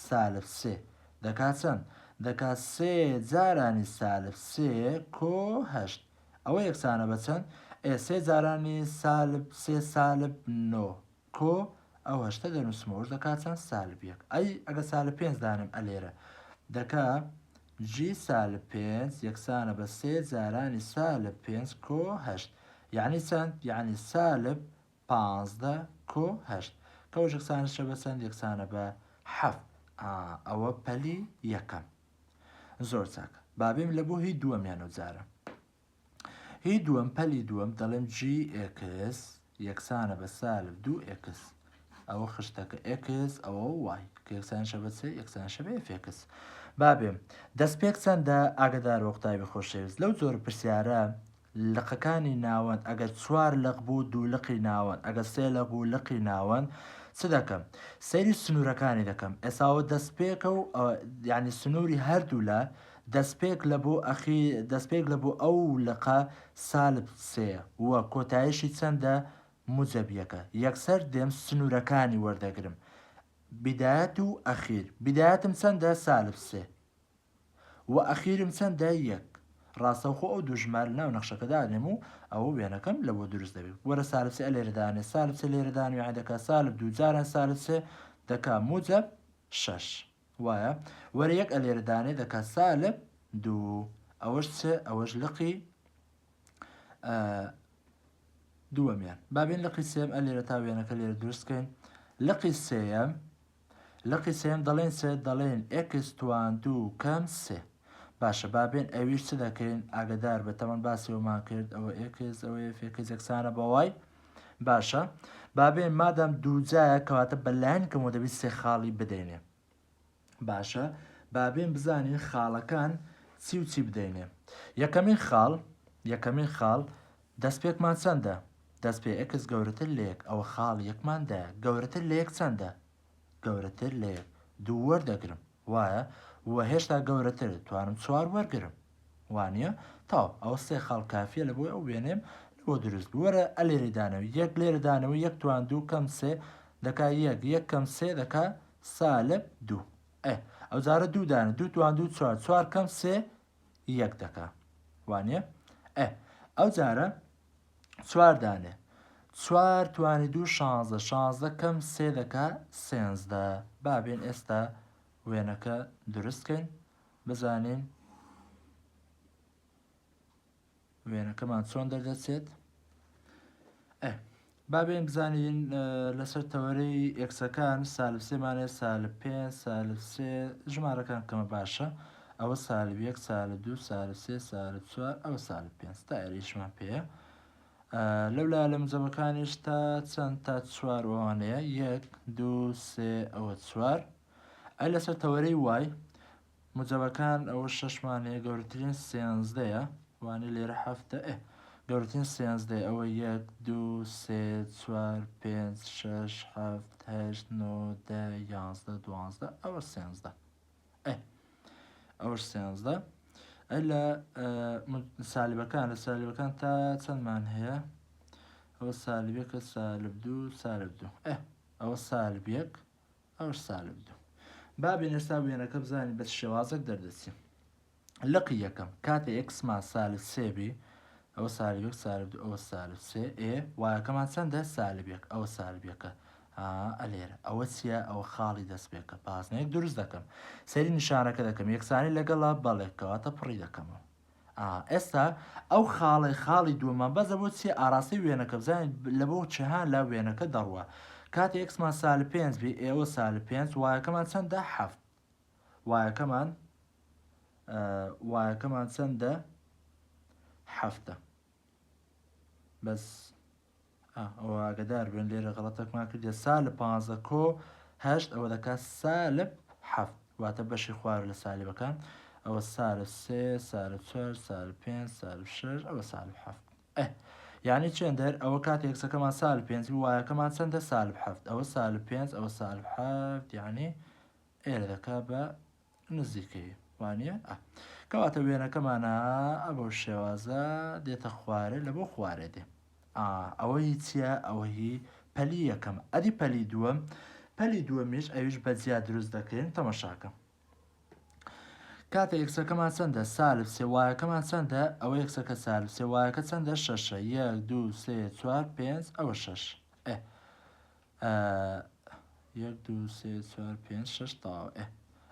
سالب سێ دەکات چەند دەکات سێ جارانی سالب سێ کۆ هەشت ئەوە یەکسانە بە چەند سێ جارانی سالب سێ سالب نۆ کۆ ئەو هەشتە دەنووسمەوەش دەکات چەند سالب یەک ئەی ئەگە سالب پێنج دانم ئەلێرە دەکا جی سالب پێنج یەکسانە بە سێ جارانی سالب پێنج کۆ هەشت یعنی چەند یعنی سالب پانزدە کۆ هەشت کەوش یەکسانشە بە چەند یەکسانە بە حەفت ئەوە پەلی یەکەم زۆر چاکە بابێم لە بۆ هی دووەمیانە جارە هی دووەم پەلی دووەم دەڵێم جی ئێکس یەکسانە بە سالب دوو ئێکس ئەوە خشتەکە ئێکس ئەوە وای کە یەکسانشە بە سێ یەکسانشە بە ئێکس بابێم دەستپێک چەندە ئاگدار وە قوتابی خۆشەویست لەو زۆر پرسیارە لقەکانی ناوەند ئەگەر چوار لەق بوو دوو لقی ناوەند ئەگەر سێ لەق بوو لقی ناوەند چ دەکەم سەیری سنوورەکانی دەکەم ئێساوە دەستپێکە و یعنی سنووری هەردوو لە دەستپێک لە بۆ ئەو لقە سالب سێ وە کۆتایشی چەندە موجەبیەکە یەکسەر دێم سنوورەکانی وەردەگرم بدایەت و ئەخیر بدایەتم چەندە سالب سێ و ئەخیرم چەندە یەک ڕاستەوخۆ ئەو دوژمار ناو نەخشەکەدا دێم و ئەوە وێنەکەم لە بۆ دروست دەبێت وەرە سالب سێ لێرەدانێ سالب سێ لێرەدان وێ دەکا سالب دوو جاران سالب سێ دەکا موجەب شەش وایە وەرە یەک ئەلێرەدانێ دەکا سالب دوو ئەوەش چێ ئەوەش لقی دووەمیان بابێن لقی سێم ئەلێرە تا وێنەکە لێرە دروستکەین لقی سێم دەڵێن سێ دەڵێن ئێکس توان دوو کەم سێ باشە بابێن ئەویش چ دەکەین ئاگدار بە تەمەن باسیەوەمان کرد ئەوە ئێکس ئەوە فێکس یەکسانە بەوای باشە بابێن مادەم دووجایە کەواتە بەلایەنکەمەوە دەبێت سێ خاڵی بدەینێ باشە بابێن بزانین خاڵەکان چی و چی بدەینێ یەکەمین خاڵ دەستپێکمان چەندە دەستپێ ئێکس گەورەتر لە یەک ئەوە خاڵ یەکماندایە گەورەتر لە یەک چەندە گەورەتر لە یەک دوو وەردەگرم وایە وە هێشتا گەورەتر توانم چوار وەرگرم وانە تاو ئەوە سێ خاڵ کافیە لە بۆی ئەو وێنێم بۆ دروست وەرە ئەلێری دانەوە یەک لێرە دانەوە یەک توان دوو کەم سێ دەکا یەک کەم سێ دەکا سالب دوو ئەو جارە دوو دانە دوو توان دوو چوار کەم سێ یەک دەکا وانە ئەو جارە چوار دانێ چوار توانی دوو شانزدە کەم سێ دەکا سێنزدە بابێن ئێستا وێنەکە دروستکەین بزانین وێنەکەمان چۆن دەردەچێت بابێن بزانین لەسەر تەوەرەی ئێکسەکان سالب سێمانێ سالب پێنج سالب سێ ژمارەکان کەمە باشە ئەوە سالب یەک سالب دوو سالب سێ سالب چوار ئەوە سالب پێنج تا ئێریشمان پێەیە لەولا لە مجەبەکانیش تا چەند تا چوار ئەوانەیە یەک دوو سێ ئەوە چوار ئەی لەسەر تەوەرەی وای مجەبەکان ئەوە شەشمانەیە گەورەترین سێنزدەیە وانە لێرە هەفتە گەورەترین سێنزدەی ئەوە یەک دوو سێ چوار پێنج شەش هەفت هەشت نۆ دە یانزدە دوانزدە ئەوە سێنزدە ئەوەش سێنزدە ئەی لە سالیبەکان تا چەندمان هەیە ئەوە سالب یەکە سالب دوو سالب دوو ئەوە سالب یەک ئەوش سالب دوو. با بێن ئێستا وێنەکە بزانین بە شێوازێک دەردەچێت. لقی یەکەم کاتێ ئێکسمان سالب سێبی ئەوە سالب یەک سالب دوو ئەوە سالب سێ وایەکەمان چەندە سالب یەک ئەوە سالب یەکە ئەلێرە ئەوە چییە ئەوە خاڵی دەستپێکە پاسنەیەک دروست دەکەم سەری نیشانەکە دەکەم یەکسانی لەگەڵا بەڵێکەوەتە پڕی دەکەمەوە. ئێستا ئەو خاڵی دووەمان بەزە بۆ چیە ئاراستی وێنەکە بزانین لە بۆ چەهان لا وێنەکە دەڕوە کاتی ئێکسمان سالب پێنج بی ئێوە سالب پێنج وایەکەمان چەندە حەفت وایەکەمان چەندە حەفتە بەس ئەوە ئاگدار بن لێرە غەڵەتێکمان کردێ سالب پانزە کۆ هەشت ئەوە دەکات سالب حەفت واتە بەشی خوار لە سالبەکان ئەوە سالب سێ سالب چوار سالب پێنج سالب شەش ئەوە سالب حەفت یعنی چێندەر ئەوە کات یەکسەکەمان سالب پێنج وایەکەمان چەندە سالب حەفت ئەوە سالب پێنج ئەوە سالب حەفت یعنی ئێرە دەکا بە نزیکەی وانە کەواتە وێنەکەمانە ئەوە شێوازە دێتە خوارێ لە بۆ خوارێ دێ ئەوە هیچیە ئەوە هی پەلی یەکەم ئەدی پەلی دووەم پەلی دووەمیش ئەویش بە جیا دروست دەکەین تەماشاکە کاتە یەکسەکەمان چەندە سالب سێ وایەکەمان چەندە ئەوە یەکسەکە سالب سێ وایەکە چەندە شەشە یەک دوو سێ چوار پێنج ئەوە شەش یەک دوو سێ چوار پێنج شەش تاوە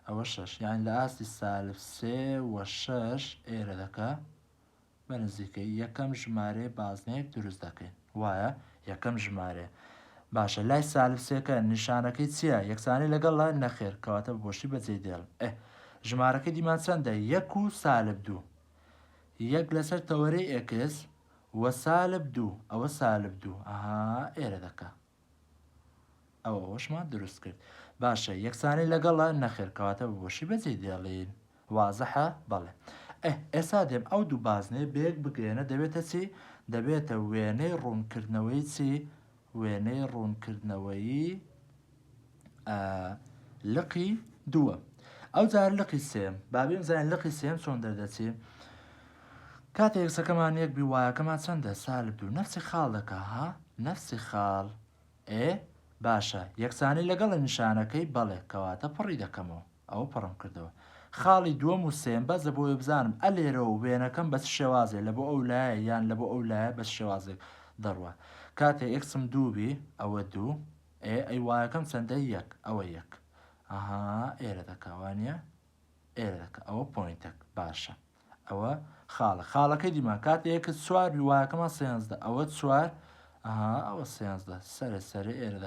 ئەوە شەش یان لە ئاستی سالب سێ وە شەش ئێرە دەکا بە نزیکەی یەکەم ژمارە بازنەیەک دروست دەکەین وایە یەکەم ژمارە باشە لای سالب سێکە نیشانەکەی چییە یەکسانی لەگەڵ نەخێر کەواتە بۆشی بەجێ دێڵ ژمارەکە دیمان چەندە یەک و سالب دوو یەک لەسەر تەوەرەی ئێکس وە سالب دوو ئەوە سالب دوو ئێرە دەکا ئەوە ئەوەشمان دروست کرد باشە یەکسانی لەگەڵە نەخێر کەواتە بۆشی بەجێ دێڵین وازەحە بەڵێ ئێستا دێم ئەو دوو بازنێ بێک بگەێنە دەبێتە چی دەبێتە وێنەی ڕوونکردنەوەی چی وێنەی ڕوونکردنەوەی لقی دووە ئەو جار لقی سێم بابێم زانین لقی سێم چۆن دەردەچێت کاتە یەکسەکەمان یەک بی وایەکەمان چەندە سالب دوو نەفسی خاڵ دەکا نەفسی خاڵ باشە یەکسانی لەگەڵ نیشانەکەی بەڵێ کەواتە پڕی دەکەمەوە ئەوە پڕم کردەوە خاڵی دووەم و سێم بەزە بۆی بزانم ئەلێرەوە وێنەکەم بەس شێوازێ لە بۆ ئەو لایە یان لە بۆ ئەو لایە بەس شێوازێک دەڕوە کاتێ ئێکسم دووبی ئەوە دوو ئەی وایەکەم چەندە یەک ئەوە یەک ئێرە دەکاوانە ئێرە دەکە ئەوە پۆینتێک باشە ئەوە خاڵەکەی دیمان کاتێ یەکە چوار وایەکەمان سێنزدە ئەوە چوار ئەوە سێنزدە سەرە ئێرە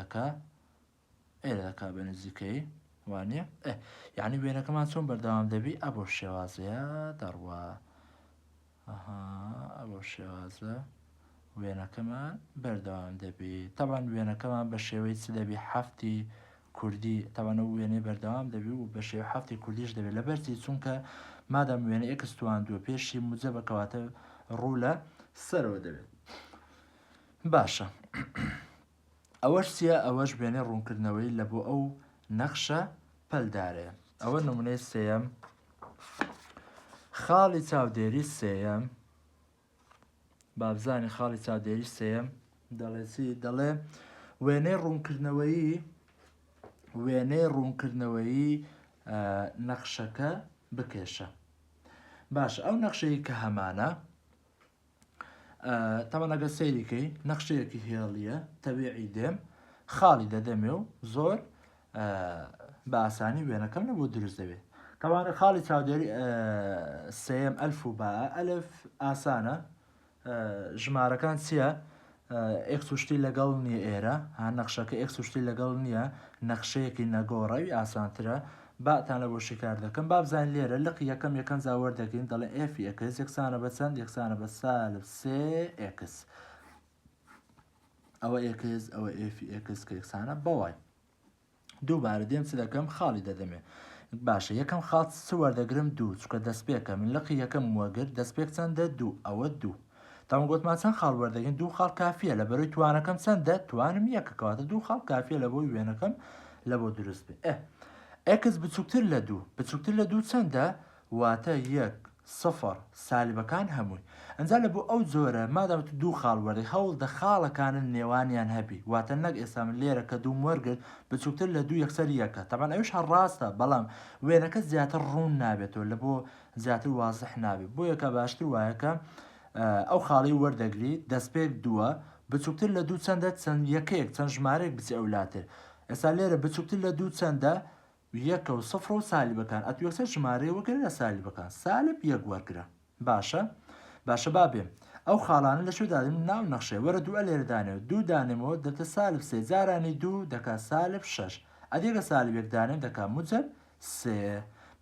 دەکا بە نزیکەی وانە یعنی وێنەکەمان چۆن بەردەوام دەبی ئەبۆ شێوازەیە دەڕوە ئەبۆ شێوازە وێنەکەمان بەردەوام دەبی تەبان وێنەکەمان بە شێوەی چ دەبی هەفتی کوردی تەوانە وێنەی بەردەوام دەبی و بە شێوە هەفتی کوردیش دەبێت لە بەرزی چونکە مادەم وێنە ئێکستوان دووە پێشی موجە بەکەواتە ڕوو لە سەرەوە دەبێت باشە ئەوەش چیە ئەوەش وێنەی ڕوونکردنەوەی لە بۆ ئەو نەخشە پەلدارەیە ئەوە نمونەی سێەم خاڵی چاودێری سێەم بابزانی خاڵی چاودێری سێەم دەڵێسی دەڵێ وێنەی ڕوونکردنەوەی نەخشەکە بکێشە باش ئەو نەخشەی کە هەمانە تەمەنەگە سەیریکەی نەخشەیەکی هێڵیە تەبیعی دێم خاڵی دەدەمێ و زۆر بە ئاسانی وێنەکەم لە بۆ دروست دەبێت تەوانە خاڵی چاودێری سێەم ئەلف و با ئەلف ئاسانە ژمارەکان چییە ئێکس شتی لەگەڵ نییە ئێرە نەخشەکە ئێکس شتی لەگەڵ نییە نەخشەیەکی نەگۆڕەوی ئاسانترە باتان لە بۆ شکار دەکەم بابزان لێرە لقی یەکەم زاوەەر دەکەین دەڵێ ئفی ئەکس یەکسانە بە چەند یەکسانە بە سالب سێ ئکس ئەوە ئکس ئەوە ئفی ئکس کە یەکسانە بەوای دووبارە دێم چ دەکەم خاڵی دەدەمێ باشە یەکەم خاڵ چ وەردەگرم دوو چکە دەستپێکە من لقی یەکەم وەگر دەستپێک چەندە دوو ئەوە دوو تاون گوتمان چەند خاڵ وەردەگەین دوو خاڵ کافیە لە بەرەوەی توانەکەم چەندە توانم یەکەکەواتە دوو خاڵ کافیە لە بۆی وێنەکەم لە بۆ دروست بێ ئکس بچووکتر لە دوو چەندە واتە یەک سفر سالبەکان هەمووی ئەنجا لە بۆ ئەو جۆرە مادەمت دوو خاڵ وەرەی هەوڵ دە خاڵەکانن نێوانیان هەبی واتە نەک ئێستا من لێرە کە دوو وەرگرت بچووکتر لە دوو یەکسەر یەکە تەبان ئەوش هەر ڕاستە بەڵام وێنەکە زیاتر ڕوون نابێتەوە لە بۆ زیاتر وازح نابێت بۆ یەکە باشتر وایەکە ئەو خاڵی وەردەگری دەستپێک دووە بچووکتر لە دوو چەندە چەند یەکەیەک چەند ژمارەیەک بچی ئەولاتر ئێستا لێرە بچووکتر لە دوو چەندە یەکە و سفر و سالیبەکان ئەتوەکسەر ژمارەیە وەگەر لە سالیبەکان سالب یەک وەرگرە باشە بابێ ئەو خاڵانە لە شو دادن ناو نەخشێ وەرە دووە لێرەدانێ دوو دانێمەوە دەتە سالب سێ جارانی دوو دەکات سالب شەش ئەدێگە سالب یەک دانێم دەکات موجب سێ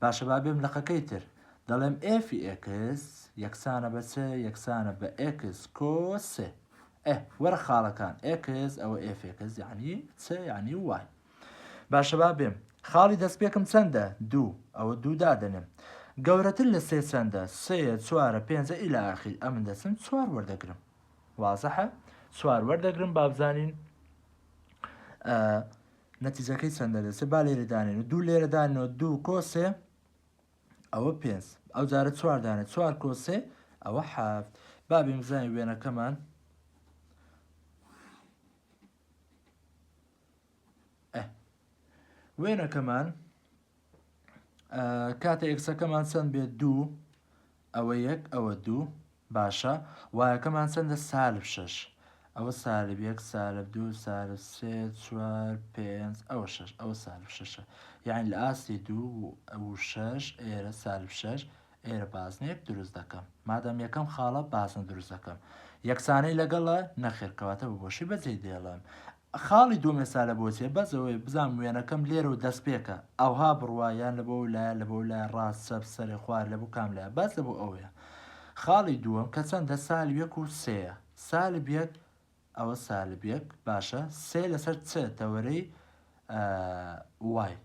باشە بابێم لەقەکەی تر دەڵێم ئێفی ئێکس یەکسانە بە چ یەکسانە بە ئێکس کۆ سێ وەرە خاڵەکان ئێکس ئەوە ئێفێکس یعنی چ یعنی وای باشە بابێم خاڵی دەستپێکم چەندە دوو ئەوە دوو دادەنێم گەورەتر لە سێ چەندە سێ چوارە پێنجە ئیلا ئاخیر ئەمن دەچم چوار وەردەگرم وازەحە چوار وەردەگرم بابزانین نەتیجەکەی چەندە دەسێ با لێرە دانێن و دوو لێرە دانەوە دوو کۆ سێ ئەوە پێنج ئەو جارە چوار دانێت چوار کۆ سێ ئەوە حەفت بابێ بزانین وێنەکەمان وێنەکەمان کاتە ئێکسەکەمان چەند بێت دوو ئەوە یەک ئەوە دوو باشە وایەکەمان چەندە سالب شەش ئەوە سالب یەک سالب دوو سالب سێ چوار پێنج ئەوە شەش ئەوە سالب شەشە یعنی لە ئاستی دوو ئەو شەش ئێرە سالب شەش ئێرە بازنێک دروست دەکەم مادەم یەکەم خاڵە بازن دروست دەکەم یەکسانەی لەگەڵە نەخێرکەواتە ببۆشی بەجێ دێڵم خاڵی دوو مێسالە بۆچێ بەزەوەی بزانام وێنەکەم لێرە و دەستپێکە ئەوها بڕواایان لە بۆ لایە لە بۆ لای ڕاست سەر سەری خوار لە بوو کام لایە باز لە بۆ ئەوەیە خاڵی دووەم کە چەندە سالب یەک و سەیە سالب یەک ئەوە سالب یەک باشە سێ لەسەر چ تەوەرەی وای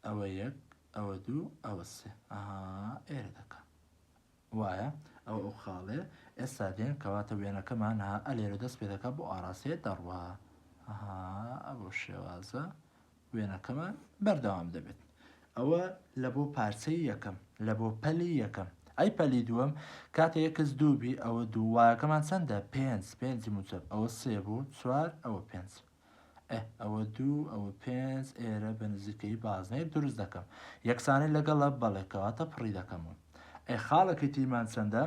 ئەوە یەک ئەوە دوو ئەوە سێ ئێرە دەکەم وایە ئەو خاڵێ ئێستا دێن کەواتە وێنەکەمان ئەلێرە دەست پێ دەکات بۆ ئاراسێ دەڕوا ئەوە شێوازە وێنەکەمان بەردەوام دەبێت ئەوە لە بۆ پارچەی یەکەم لە بۆ پەلی یەکەم ئەی پەلی دووەم کاتە یەکس دووبی ئەوە دوو وایەکەمان چەندە پێنج پێنجی موجب ئەوە سێ بوو چوار ئەوە پێنج ئەوە دوو ئەوە پێنج ئێرە بە نزیکەی بازنەیە دروست دەکەم یەکسانەی لەگەڵە بەڵێکەواتە پڕی دەکەمون خاڵەکەی تیمان چەندە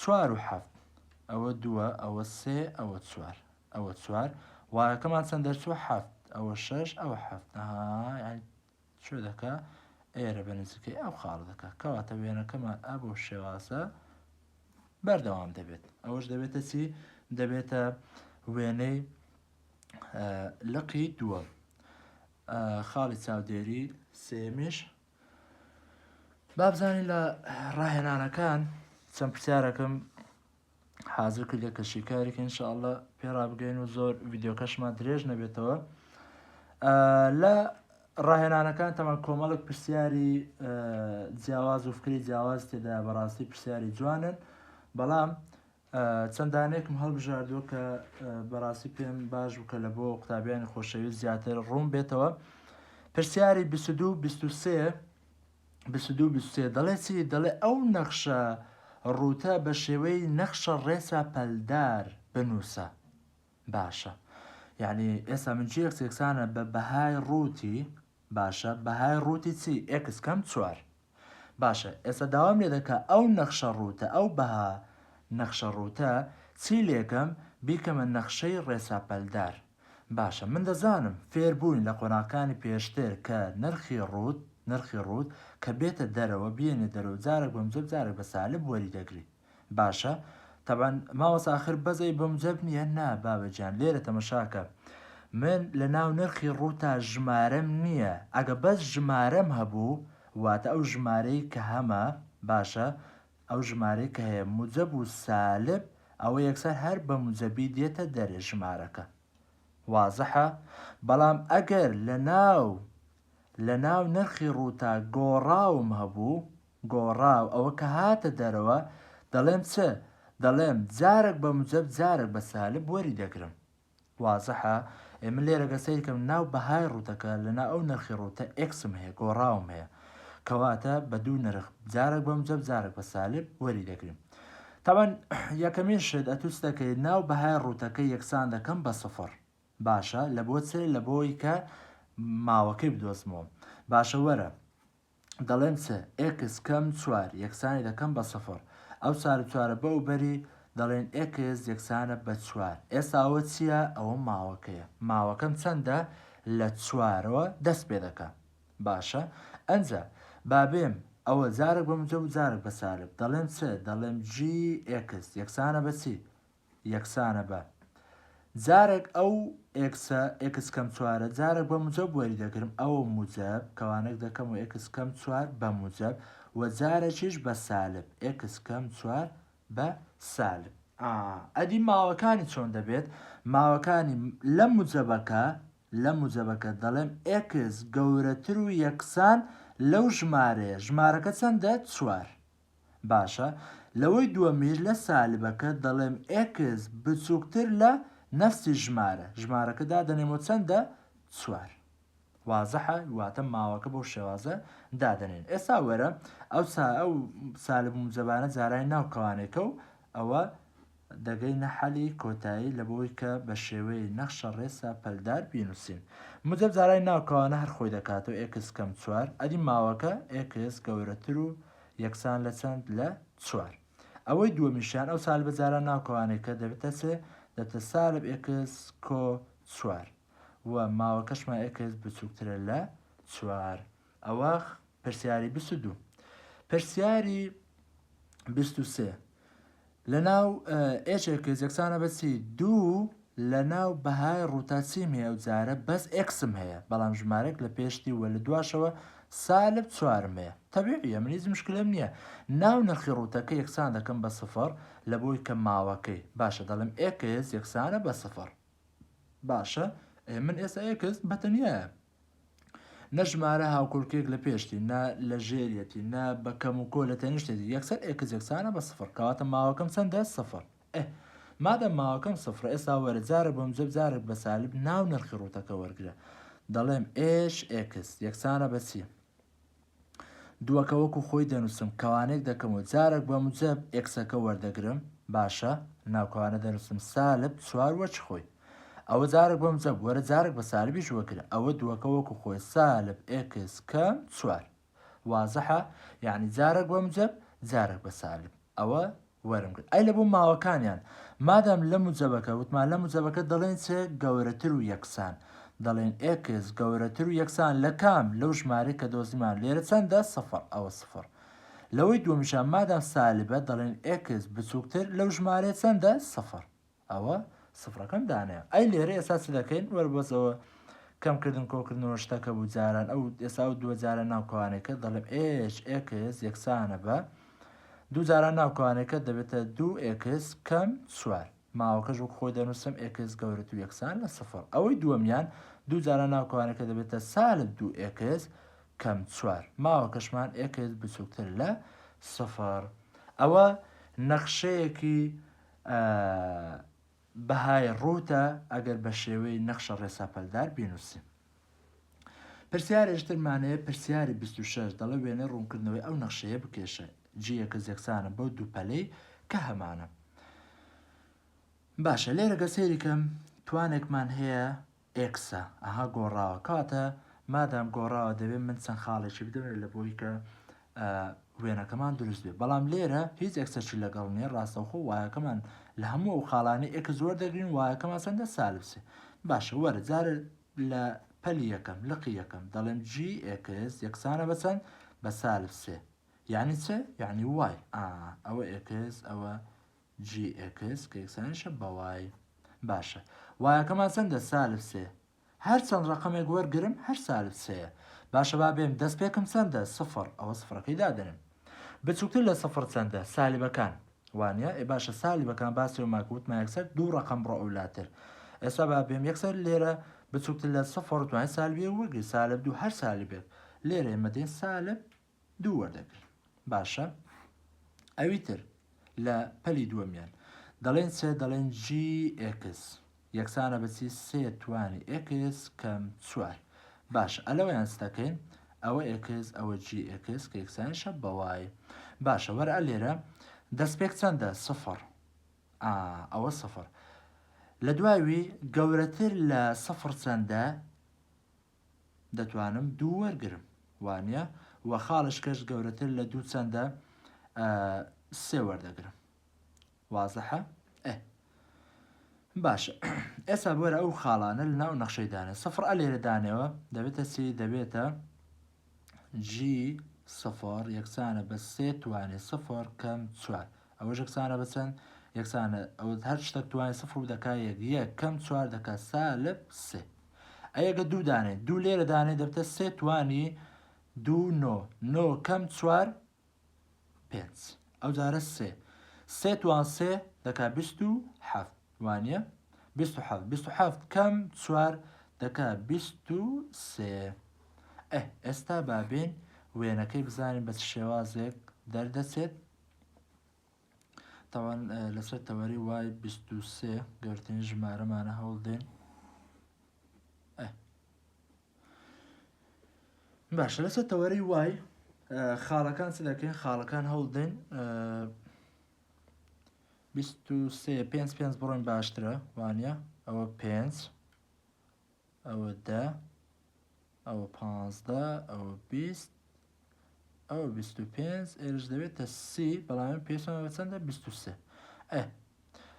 چوار و حەفت ئەوە دووە ئەوە سێ ئەوە چوار ئەوە چوار وایەکەمان چەند دەرچووە حەفت ئەوە شەش ئەوە حەفت چۆ دەکا ئێرە بە نزیکەی ئەو خاڵ دەکات کەواتە وێنەکەمان بۆ شێوازە بەردەوام دەبێت ئەوەش دەبێتە چی دەبێتە وێنەی لقی دووە خاڵی چاودێری سێمیش بابزانین لە ڕاهێنانەکان چەند پرسیارەکەم حاضر کردێک کە شیکارێکی ئینشاءالله پێڕا بگەین و زۆر ڤیدیۆکەشمان درێژ نەبێتەوە لە ڕاهێنانەکان تەمان کۆمەڵک پرسیاری جیاواز و فکری جیاواز تێدا بەڕاستی پرسیاری جوانن بەڵام چەندانێکم هەڵبژاردووە کە بەڕاستی پێم باش بکە لە بۆ قوتابیانی خۆشەویست زیاتر ڕوون بێتەوە پرسیاری 22 دەڵێ چی دەڵێ ئەو نەخشە ڕوتە بە شێوەی نەخشە ڕێسا پەلدار بنووسە باشە یعنی ئێستا من چی یەکسانە بە بەهای ڕووتی باشە بەهای ڕووتی چی ئێکس کەم چوار باشە ئێستا داوام لێ دەکا ئەو نەخشە ڕوتە ئەو بەها نەخشە ڕوتە چی لێکەم بیکەمە نەخشەی ڕێسا پەلدار باشە من دەزانم فێربووین لە قۆناغەکانی پێشتر کە نرخی ڕوت کە بێتە دەرەوە بێنێ دەرەوە جارێک بە موجب جارێک بە سالب وەری دەگری باشە تەبەن ماوەسا آخر بەزەی بە موجب نییە نا بابەجان لێرە تەمەشاکە من لە ناو نرخی ڕووتا ژمارەم نییە ئەگە بەس ژمارەم هەبوو واتە ئەو ژمارەی کە هەمە باشە ئەو ژمارەی کە هەیە موجب و سالب ئەوە یەکسەر هەر بە موجبی دێتە دەرێ ژمارەکە وازەحە بەڵام ئەگەر لە ناو نرخی ڕووتا گۆڕاوم هەبوو گۆڕاو ئەوە کە هاتە دەرەوە دەڵێم چ دەڵێم جارێک بە موجب جارێک بە سالب وەری دەگرم وازەحە ئێمە لێرە گەسەیکەم ناو بەهای ڕووتەکە لەنا ئەو نرخی ڕووتە ئێکسم هەیە گۆڕاوم هەیە کەواتە بە دوو نرخ جارێک بە موجب جارێک بە سالب وەری دەگرین. طبعا یەکەمین شت ئەتووست دەکەیت ناو بەهای ڕوتەکە یەکسان دەکەم بە سفر. باشە لە بۆ چێ لە بۆی کە ماوەکەی بدۆزمەوە. باشە وەرە دەڵێم چ ئێکس کەم چوار یەکسانی دەکەم بە سفر. ئەو سالب چوارە بەو بەری دەڵێن ئێکس یەکسانە بە چوار. ئێستا ئەوە چییە؟ ئەوە ماوەکەیە. ماوەکەم چەندە؟ لە چوارەوە دەست پێ دەکە. باشە ئەنجە بابێم ئەوە جارێک بە موجب و جارێک بە سالب دەڵێم چ؟ دەڵێم جی ئێکس یەکسانە بە چی؟ یەکسانە بە جارێک ئەو ئێکسە ئێکس کەم چوارە جارێک بە موجب وەری دەگرم ئەوە موجب کەوانێک دەکەم و ئێکس کەم چوار بە موجب و جارێکیش بە سالب ئێکس کەم چوار بە سالب. ئەدی ماوەکانی چۆن دەبێت؟ ماوەکانی لە موجبەکە دەڵێم ئێکس گەورەتر و یەکسان لەو ژمارەیە. ژمارەکە چەندە؟ چوار. باشە لەوەی دووەمیش لە سالبەکە دەڵێم ئێکس بچووکتر لە نەفسی ژمارەکە دادەنێمەوە چەندە؟ چوار. وازەحە واتە ماوەکە بۆ شێوازە دادەنێن. ئێستا وەرە ئەو سالب و موجبانە جارای ناو کەوانێکە و ئەوە دەگەینە حەلی کۆتایی لە بۆی کە بە شێوەی نەخشە ڕێسا پەلدار بینوسین. موجب جارای ناو کەوانە هەر خۆی دەکاتەوە ئێکس کەم چوار. ئەدی ماوەکە ئێکس گەورەتر و یەکسان لە چەند؟ لە چوار. ئەوەی دووەمیشان ئەو سالبە جاران ناو کەوانێکە دەبێتە سێ دەتە سالب ئێکس کۆ چوار و ماوەکەشمان ئێکس بچووکترە لە چوار. ئەوە پرسیاری 22. پرسیاری 23 لە ناو ئێکس یەکسانە بەچی دوو لە ناو بەهای ڕووتاچیم هەیە و جارە بەس ئێکسم هەیە بەڵام ژمارێک لە پێشتی وە لە دواشەوە سالب چوارم هەیە. تەبیعیە من هیچ مشکلەم نییە. ناو نرخی ڕووتەکە یەکسان دەکەم بە سفر لە بۆی کە ماوەکەی. باشە دەڵێم ئێکس یەکسانە بە سفر. باشە من ئێستا ئێکس بەتەنیایە نە ژمارە هاوکۆڵکێک لە پێشتی نە لە ژێریەتی نە بە کەم و کۆ لە تەنیشتێتی یەکسەر ئێکس یەکسانە بە سفر کەواتە ماوەکەم چەندە؟ سفر. مادە ماوەکەم سفر ئێستا وەرە جارێک بە موجب جارێک بە سالب ناو نرخی ڕووتەکە وەرگرە. دەڵێم ئێش ئێکس یەکسانە بە چی؟ دووەکە وەکو خۆی دەنووسم کەوانێک دەکەمەوە جارێک بە موجب ئێکسەکە وەردەگرم. باشە ناوکەوانە دەنووسم سالب چوار وەچ خۆی. ئەوە جارێک بە موجب وەرە جارێک بە سالبیش وەگرە. ئەوە دووەکە وەکو خۆی سالب ئێکس کەم چوار. وازەحە یعنی جارێک بە موجب جارێک بە سالب. ئەوە وەرم کرد. ئەی لە بۆ ماوەکانیان مادام لە موجبەکە وتمان لە موجبەکە دەڵێن چێ؟ گەورەتر و یەکسان. دەڵێن ئێکس گەورەتر و یەکسان لە کام؟ لەو ژمارە کە دۆزیمان لێرە چەندە؟ سفر. ئەوە سفر. لەوەی دووەمیشان مادام سالبە دەڵێن ئێکس بچووکتر لەو ژمارە چەندە؟ سفر. ئەوە سفرەکەم دانەیە. ئەی لێرە ئێستا چ دەکەین؟ وەربەسەوە کەمکردن کۆکردنەوە شتەکە بوو جاران ئەو ئێستا و دووە جارە ناوکەوانێکە دەڵێم ئێش ئێکس یەکسانە بە دوو جاران ناوکەوانێکە دەبێتە دوو ئێکس کەم چوار. ماوەکەش وەک خۆی دەنووسم ئێکس گەورەتر و یەکسان لە سفر. ئەوەی دووەمیان دوو جاران ناوکەوانەکە دەبێتە سالب دوو ئێکس کەم چوار. ماوەکەشمان ئێکس بچووکتر لە سفر. ئەوە نەخشەیەکی بەهای ڕووتە ئەگەر بە شێوەی نەخشە ڕێساپەلدار بینوسیم. پرسیارێشترمانەیە پرسیاری 26 دەڵێ وێنە ڕوونکردنەوەی ئەو نەخشەیە بکێشە. جی ئێکس یەکسانە بەو دوو پەلەی کە هەمانە. باشە لێرە گەسێریکەم توانێکمان هەیە ئێکسە ئەها گۆڕاوە کاتە مادام گۆڕاوە دەبێت من چەند خاڵێکی بدەمێت لە بۆی کە وێنەکەمان دروست بێت. بەڵام لێرە هیچ ئێکسەرچی لەگەڵ نیە ڕاستەوخۆ وایەکەمان لە هەموو ئەو خاڵانی ئێکس زۆر دەگرین وایەکەمان چەندە؟ سالب سێ. باشە وەرە جارە لە پەلی یەکەم لقی یەکەم دەڵێم جی ئێکس یەکسانە بە چەند؟ بە سالب سێ. یعنی چێ؟ یعنی وای. ئەوە ئێکس ئەوە جی ئێکس کە یەکسانیشە بە وای. باشە وایەکەمان چەندە؟ سالب سێ. هەر چەند ڕقەمێک وەرگرم هەر سالب سێیە. باشە با بێم دەست پێکم چەندە؟ سفر. ئەوە سفرەکەی دادەنم. بچووکتر لە سفر چەندە؟ سالبەکان. وانە باشە سالبەکان باسی وماکووتمان یەکسەر دوو ڕقەم ڕۆ ئەولاتر. ئێستا با بێم یەکسەر لێرە بچووکتر لە سفر توانین سالبیە وەرگری سالب دوو هەر سالبێت. لێرە ئێمە دێن سالب دوو وەردەگرن. باشە ئەویتر لە پەلی دووەمیان دەڵێن چێ؟ دەڵێن جی ئێکس یەکسانە بەچی سێ توانی ئێکس کەم چوار. باشە ئەلەوەیان ستەکەین ئەوە ئێکس ئەوە جی ئێکس کە یەکسانیشە بە وای. باشە وەرە لێرە دەستپێک چەندە؟ سفر. ئەوە سفر. لە دوایوی گەورەتر لە سفر چەندە؟ دەتوانم دوو وەرگرم وانە وە خاڵش کەش گەورەتر لە دوو چەندە؟ سێ وەردەگرم. وازەحە؟ باشە ئێستا بۆرە ئەو خاڵانە لە ناو نەخشەیدانە سفر لێرە دانەوە دەبێتە چی؟ دەبێتە جی سفر یەکسانە بە سێ توانێت سفر کەم چوار. ئەوەش یەکسانە بە چەند؟ یەکسانە ئەو هەر شتێک توانێت سفر دەکا یەک کەم چوار دەکا سالب سێ. ئەگە دوو دانێت دوو لێرە دانێت دەبێتە سێ توانی دوو نۆ کەم چوار پێنج. ئەو جارە سێ توان سێ دەکا بیست و حەفت وانە بیست و حەفت کەم چوار دەکا بیست و سێ. ئێستا بابین وێنەکەی بزانین بە شێوازێک دەردەچێت. تاوان لەسەر تەوەری وای 23 گەورترین ژمارەمانە هەوڵدێن. باشە لەسەر تەوەری وای خاڵەکان چ دەکەین؟ خاڵەکان هەوڵدێن 23 5 بڕۆین باشترە وانە ئەوە 5 ئەوە 10 ئەوە 15 ئەوە 20 ئەوە 25 ئێرش دەبێتە سی بەڵام پێشەوە چەندە 23.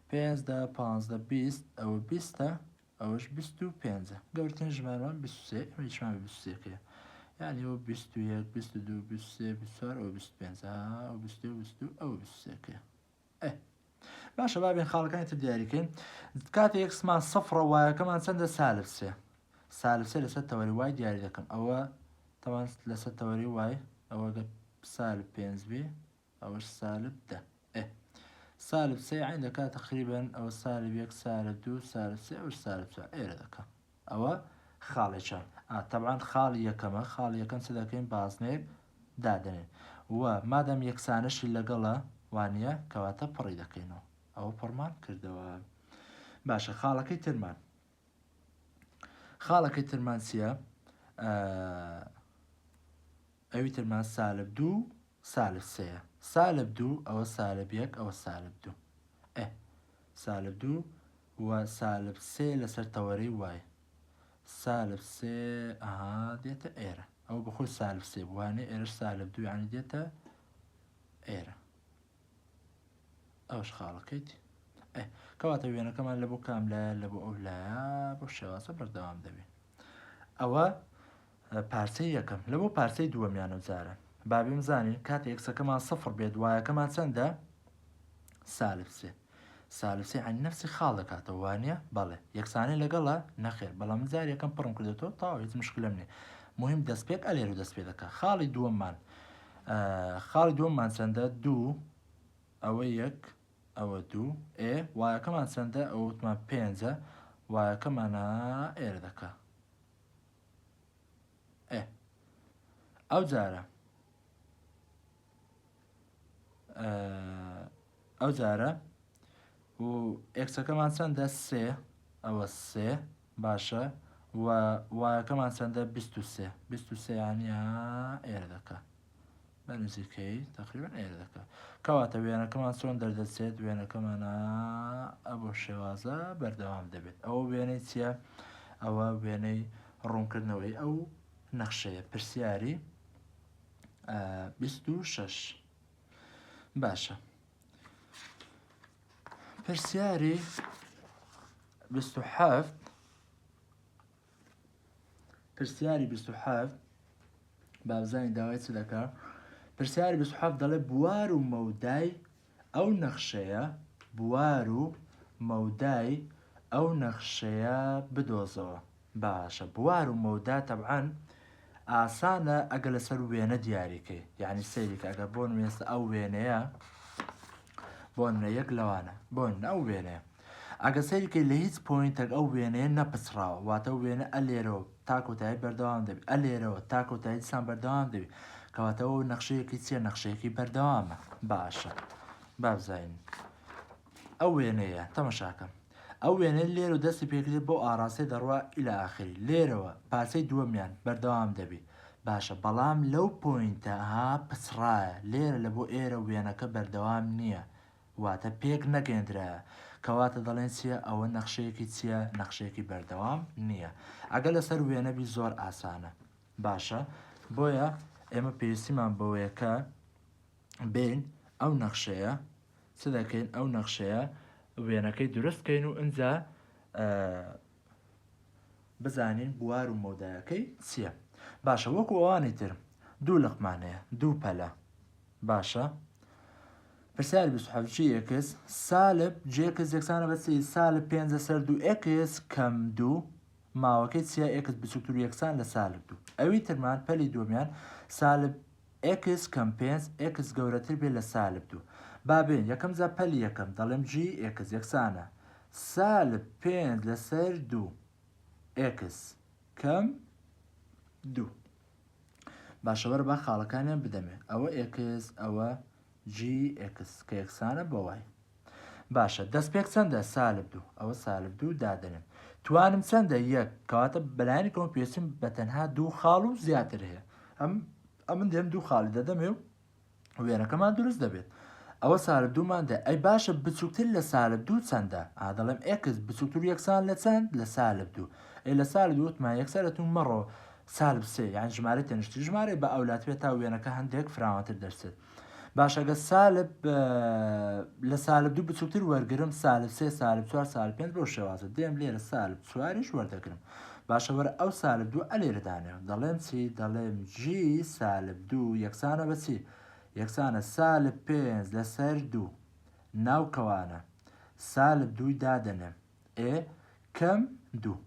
5 10 15 20 ئەوە 20 ئەوەش 25 گەورترین ژمارەمان 23 هیچمان 23کەیە یعنی ئەوە 21 22 23 24 ئەوە 25 ئەوە 22 ئەوە 23کەیە. باشە بابێن خاڵەکانی تر دیاریکەین. کاتێک یەکسمان سەفرە وایەکەمان چەندە؟ سالب سێ. سالب سێ لەسەر تەوەری وای دیاری دەکەم. ئەوە تەوان لەسەر تەوەری وای ئەوە سالب 5 بێ ئەوەش سالب 10. سالب سێ عین دەکات تقریبا ئەوە سالب 1 سالب 2 سالب 3 ئەوش سالب 4 ئێرە دەکەم. ئەوە خاڵێکە. طبعاً خاڵی یەکەمە خاڵی یەکەم چ دەکەین؟ بازنێک دادنێن وە مادەم یەکسانەشی لەگەڵە وانە کەواتە پڕی دەکەینەوە. ئەوە پڕمان کردەوە. باشە خاڵەکەی ترمان چییە؟ ئەوی ترمان سالب 2 سالب 3 سالب 2 ئەوە سالب 1 ئەوە سالب 2 سالب 2 و سالب 3 لەسەر تەوەری وای سالب 3 دێتە ئێرە ئەو بخۆی سالب 3 بوانێ ئێرەش سالب 2 یعنی دێتە ئێرە. ئەوش خاڵەکەیت. کەواتە وێنەکەمان لە بۆ کاملایە لە بۆ ئەو لایە بۆ شێوازە بەردەوام دەبێت. ئەوە پارچەی یەکەم. لە بۆ پارچەی دووەمیانە جارە بابیم زانین کاتێک یەکسەکەمان سفر بێت وایەکەمان چەندە؟ سالب 3. سالب 3 عین نەفسی خاڵ دەکاتەوە وانە؟ بەڵێ یەکسانەی لەگەڵە نەخێر بەڵام جار یەکەم پڕم کردێتەوە تاوە هیچ مشکلەم نییە. مهم دەستپێک ئەلێر و دەستپێ دەکات. خاڵی دووەممان چەندە؟ 2 ئەوە 1 ئەوە 2 وایەکەمان چەندە؟ ئەوتمان 5 وایەکەمانە ئێرە دەکات. ئەو جارە و ئێکسەکەمان چەندە؟ 3 ئەوە 3 باشە و وایەکەمان چەندە؟ 23 یعنی ئێرە دەکات بە نزیکەی تقریبا ئێرە دەکات. کەواتە وێنەکەمان چۆن دەردەچێت؟ وێنەکەمانە ئەبۆ شێوازە بەردەوام دەبێت. ئەوە وێنەی چییە؟ ئەوە وێنەی ڕوونکردنەوەی ئەو نەخشەیە پرسیاری 26. باشە پرسیاری 27 بابزانی داوای چ دەکات؟ پرسیاری 27 دەڵێ بوار و مەودای ئەو نەخشەیە بدۆزەوە. باشە بوار و مەودا تەبعاً ئاسانە ئەگە لەسەر وێنە دیاریکەی یعنی سەیریکە ئەگە بۆن وێنستە ئەو وێنەیە بۆن یەک لەوانە بۆن ئەو وێنەیە ئەگە سەیریکەی لە هیچ پۆینتێک ئەو وێنەیە نەپچراوە واتە وێنە ئەلێرەوە تاکۆتایی بەردەوام دەبێت ئەلێرەوە تاکۆتایی دیسان بەردەوام دەبێت کەواتەوە نەخشەیەکی چیە؟ نەخشەیەکی بەردەوامە. باشە بابزین ئەو وێنەیە تەمەشاکە ئەو وێنە لێرە و دەستی پێکرێت بۆ ئاراسی دەڕوا ئیلە ئاخری لێرەوە پارچەی دووەمیان بەردەوام دەبێت باشە بەڵام لەو پۆینتە پسڕایە لێرە لە بۆ ئێرە وێنەکە بەردەوام نییە واتە پێک نەگەێنرایە کەواتە دەڵێن چیە ئەوە نەخشەیەکی چییە نەخشەیەکی بەردەوام نییە ئەگەر لەسەر وێنەبی زۆر ئاسانە باشە بۆیە ئێمە پێویستیمان بەوەیەکە بین ئەو نەخشەیە چ دەکەین ئەو نەخشەیە وێنەکەی دروستکەین و ئەنجا بزانین بوار و مۆدایەکەی چییە باشە وەکو ئەوانی تر دوو لقمانەیە دوو پەلە باشە پرسیاری 27 ئێکس سالب جێکس یەکسانە بەچی سالب 5 سەر 2 ئێکس کەم 2 ماوەکەی چیە ئێکس بچووکتر یەکسان لە سالب 2 ئەوی ترمان پەلی دووەمیان سالب ئێکس کەم 5 ئێکس گەورەتر بێت لە سالب 2 بابێن یەکەم جا پەلی یەکەم دەڵێم جی ئێکس یەکسانە سالب 5 لەسەر 2 ئێکس کەم 2 باشەوەرە با خاڵەکانیان بدەمێ ئەوە ئێکس ئەوە جی ئێکس کە یەکسانە بەوای باشە دەستپێک چەندە سالب 2 ئەوە سالب 2 دادنێن توانم چەندە یەک کەواتە بەلایانی کۆم پێویستیم بە تەنها دوو خاڵ و زیاتر هەیە ئەمن دێم دوو خاڵی دەدەمێ و وێنەکەمان دروست دەبێت ئەوە سالب 2ماندا ئەی باشە بچووکتر لە سالب 2 چەندە ئادەڵێم ئێکس بچووکتر یەکسان لە چەند لە سالب 2 ئەی لە سالب 2 وتمان یەکسەرەتون مەڕۆ سالب 3 یان ژمارە تەنیشتی ژمارە بە ئەولاتوێت تا وێنەکە هەندێک فراوانتر دەرسێت باشەگە سالب لە سالب 2 بچووکتر وەرگرم سالب 3 سالب 4 سالب 5 بۆ شێوازە دێم لێرە سالب 4ش وەردەگرم باشە وەرە ئەو سالب 2 ئەلێرەدانێ دەڵێم چی دەڵێم جی سالب 2 یەکسانە بەچی یەکسانە سالب 5 لەسەر 2 ناوکەوانە سالب 2 دادەنێم ئێ کەم 2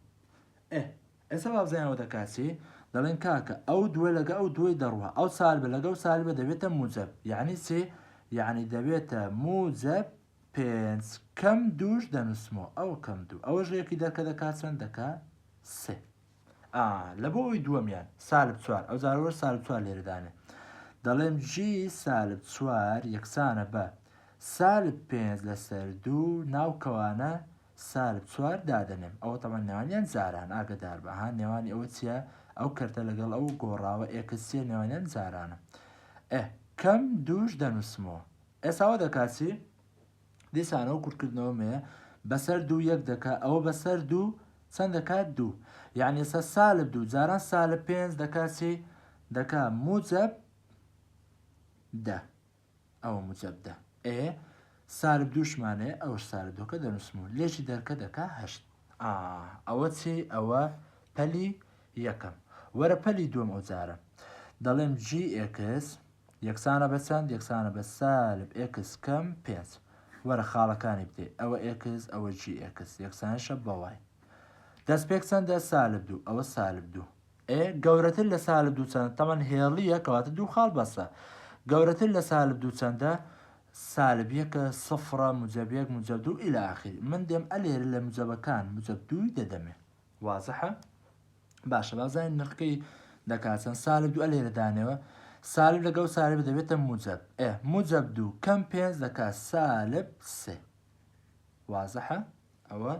ئێستا بابزانەوە دەکاسی دەڵێن کاکە ئەو دوێ لەگە ئەو دوی دەڕوە ئەو سالبە لەگە ئەو سالبە دەبێتە موجب یعنی چی یعنی دەبێتە موجب 5 کەم 2ش دەنووسمەوە ئەو کەم 2 ئەوەش ڕێکی دەکە دەکات چەند دەکات 3 لە بۆ ئەوی دووەمیان سالب 4 ئەو زارەوە سالب 4 لێرەدانێ دەڵێم جی سالب 4 یەکسانە بە سالب 5 لەسەر 2 ناوکەوانە سالب 4 دادەنێم ئەوە تەمان نێوانیان زاران ئاگدار بەها نێوانی ئەوە چییە ئەو کەرتە لەگەڵ ئەو گۆڕاوە ئێکسیە نێوانیان زارانە کەم 2ش دەنووسمەوە ئێساوە دەکاتی دیسانەوە کورتکردنەوە مەیە بەسەر 2 یەک دەکات ئەوە بەسەر 2 چەند دەکات 2 یعنی ئێستا سالب 2 جاران سالب 5 دەکاتی دەکات موجب 10 ئەوە موجب 10 سالب 2شمانەیە ئەوش سالب 2کە دەنووسمەوە لێشی دەرکە دەکات 8 ئەوە چی ئەوە پەلی یەکەم وەرە پەلی دووەم ئەو جارە دەڵێم جی ئێکس یەکسانە بە چەند یەکسانە بە سالب ئێکس کەم 5 وەرە خاڵەکانی بدێ ئەوە ئێکس ئەوە جی ئێکس یەکسانشە بەوای دەستپێک چەندە سالب 2 ئەوە سالب 2 گەورەتر لە سالب 2 چەند تەمەەن هێڵیە کەواتە دوو خاڵ بەسە گەورەتر لە سالب 2 چەندە سالب یەکە سفرە موجب 1 موجب 2 إلى آخر من دێم ئەلێرە لە موجبەکان موجب 2 دەدەمێ وازەحە باشە بازانین نرخەکەی دەکاتن سالب 2 ئەلێرە دانێەوە سالب لەگەڵ سالب دەبێتە موجب موجب 2 کەم 5 دەکات سالب 3 وازەحە ئەوە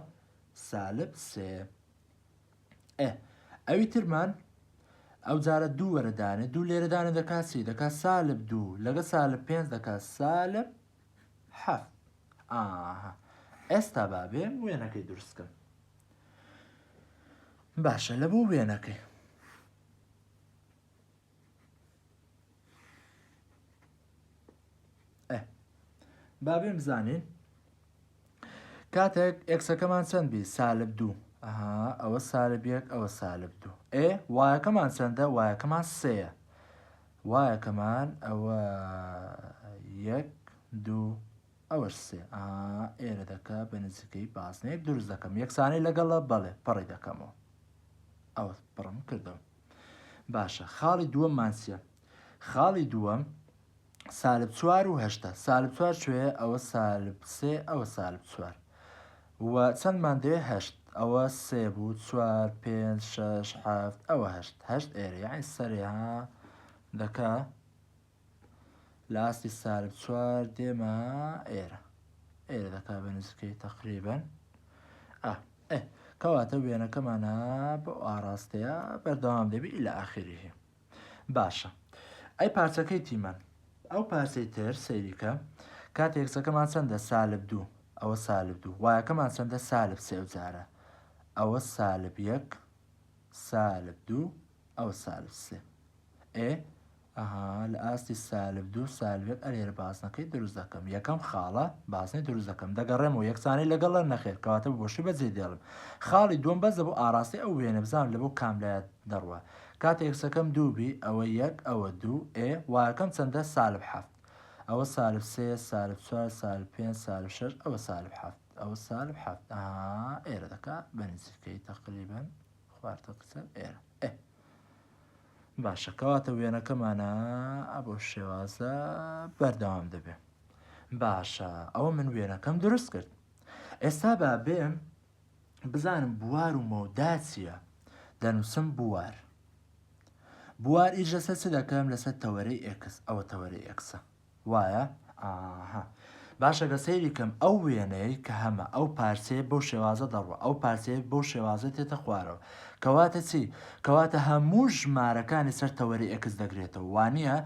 سالب 3 ئەوی ترمان ئەو جارە دوو وەرەدانێ دوو لێرەدانە دەکاتی دەکات سالب 2 لەگە سالب 5 دەکات سالب 7 ئێستا بابێ وێنەکەی دروستکەم باشە لە بۆ وێنەکەی بابێ بزانین کاتێک ئێکسەکەمان چەند بی سالب 2 ئەوە سالب 1 ئەوە سالب 2 وایەکەمان چەندە وایەکەمان 3 وایەکەمان ئەوە 1 2 ئەوەش 3 ئێرە دەکە بە نزیکەی باسنەیەک دروست دەکەم یەکسانەی لەگەڵە بەڵێ پەڕی دەکەمەوە ئەوە پڕم کردەوە باشە خاڵی دووەم مانسیە خاڵی دووەم سالب 4 و 8 سالب 4 شوێ ئەوە سالب 3 ئەوە سالب 4 و چەندمان دێ 8 ئەوە 3 بوو 4 5 6 7 ئەوە 8 ئێرە یعنی سەرێها دەکا لاستی سالب 4 دێمە ئێرە دەکا بە نزیکەی تەقریبەن کەواتە وێنەکەمانە بۆ ئاراستەیە بەردەوام دەبی إلى آخره باشە ئەی پارچەکەی تیمەن ئەو پارچەی تر سەیریکە کاتێک یەکسەکەمان چەندە سالب 2 ئەوە سالب 2 وایەکەمان چەندە سالب 3 جارە ئەوە سالب 1 سالب 2 ئەوە سالب 3 ئەها لە ئاستی سالب 2 سالب 1 ئەلێرە باسنەکەی دروست دەکەم یەکەم خاڵە باسنەی دروست دەکەم دەگەڕێمەوە یەکسانەی لەگەڵ نەخێر کەواتە بۆشی بەجێ دێڵم خاڵی دووەم بەس بۆ ئاراستی ئەو وێنە بزانم لە بۆ کاملایەت دەڕوە کاتێک یەکسەکەم دووبی ئەوە 1 ئەوە 2 وایەکەم چەندە سالب 7 ئەوە سالب 3 سالب 4 سالب 5 سالب 6 ئەوە سالب 7 ئەوە سالب 7 ئێرە دەکا بەنزیکەی تقریبا خواردە قسە ئێرە باشە کەواتە وێنەکەمانە ئەبۆ شێوازە بەردەوام دەبێ باشە ئەوە من وێنەکەم دروست کرد ئێستا با بێم بزانم بوار و مەودا چییە دەنووسم بوار ئیش لەسەر چ دەکەم لەسەر تەوەرەی ئێکس ئەوە تەوەرەی ئێکسە وایە باشە گە سەیریکەم ئەو وێنەیە کە هەمە ئەو پارچەیە بەو شێوازە دەڕوە ئەو پارچەیە بەو شێوازە تێتە خوارەوە کەواتە چی کەواتە هەموو ژمارەکانی سەر تەوەری ئێکس دەگرێتەوە وانە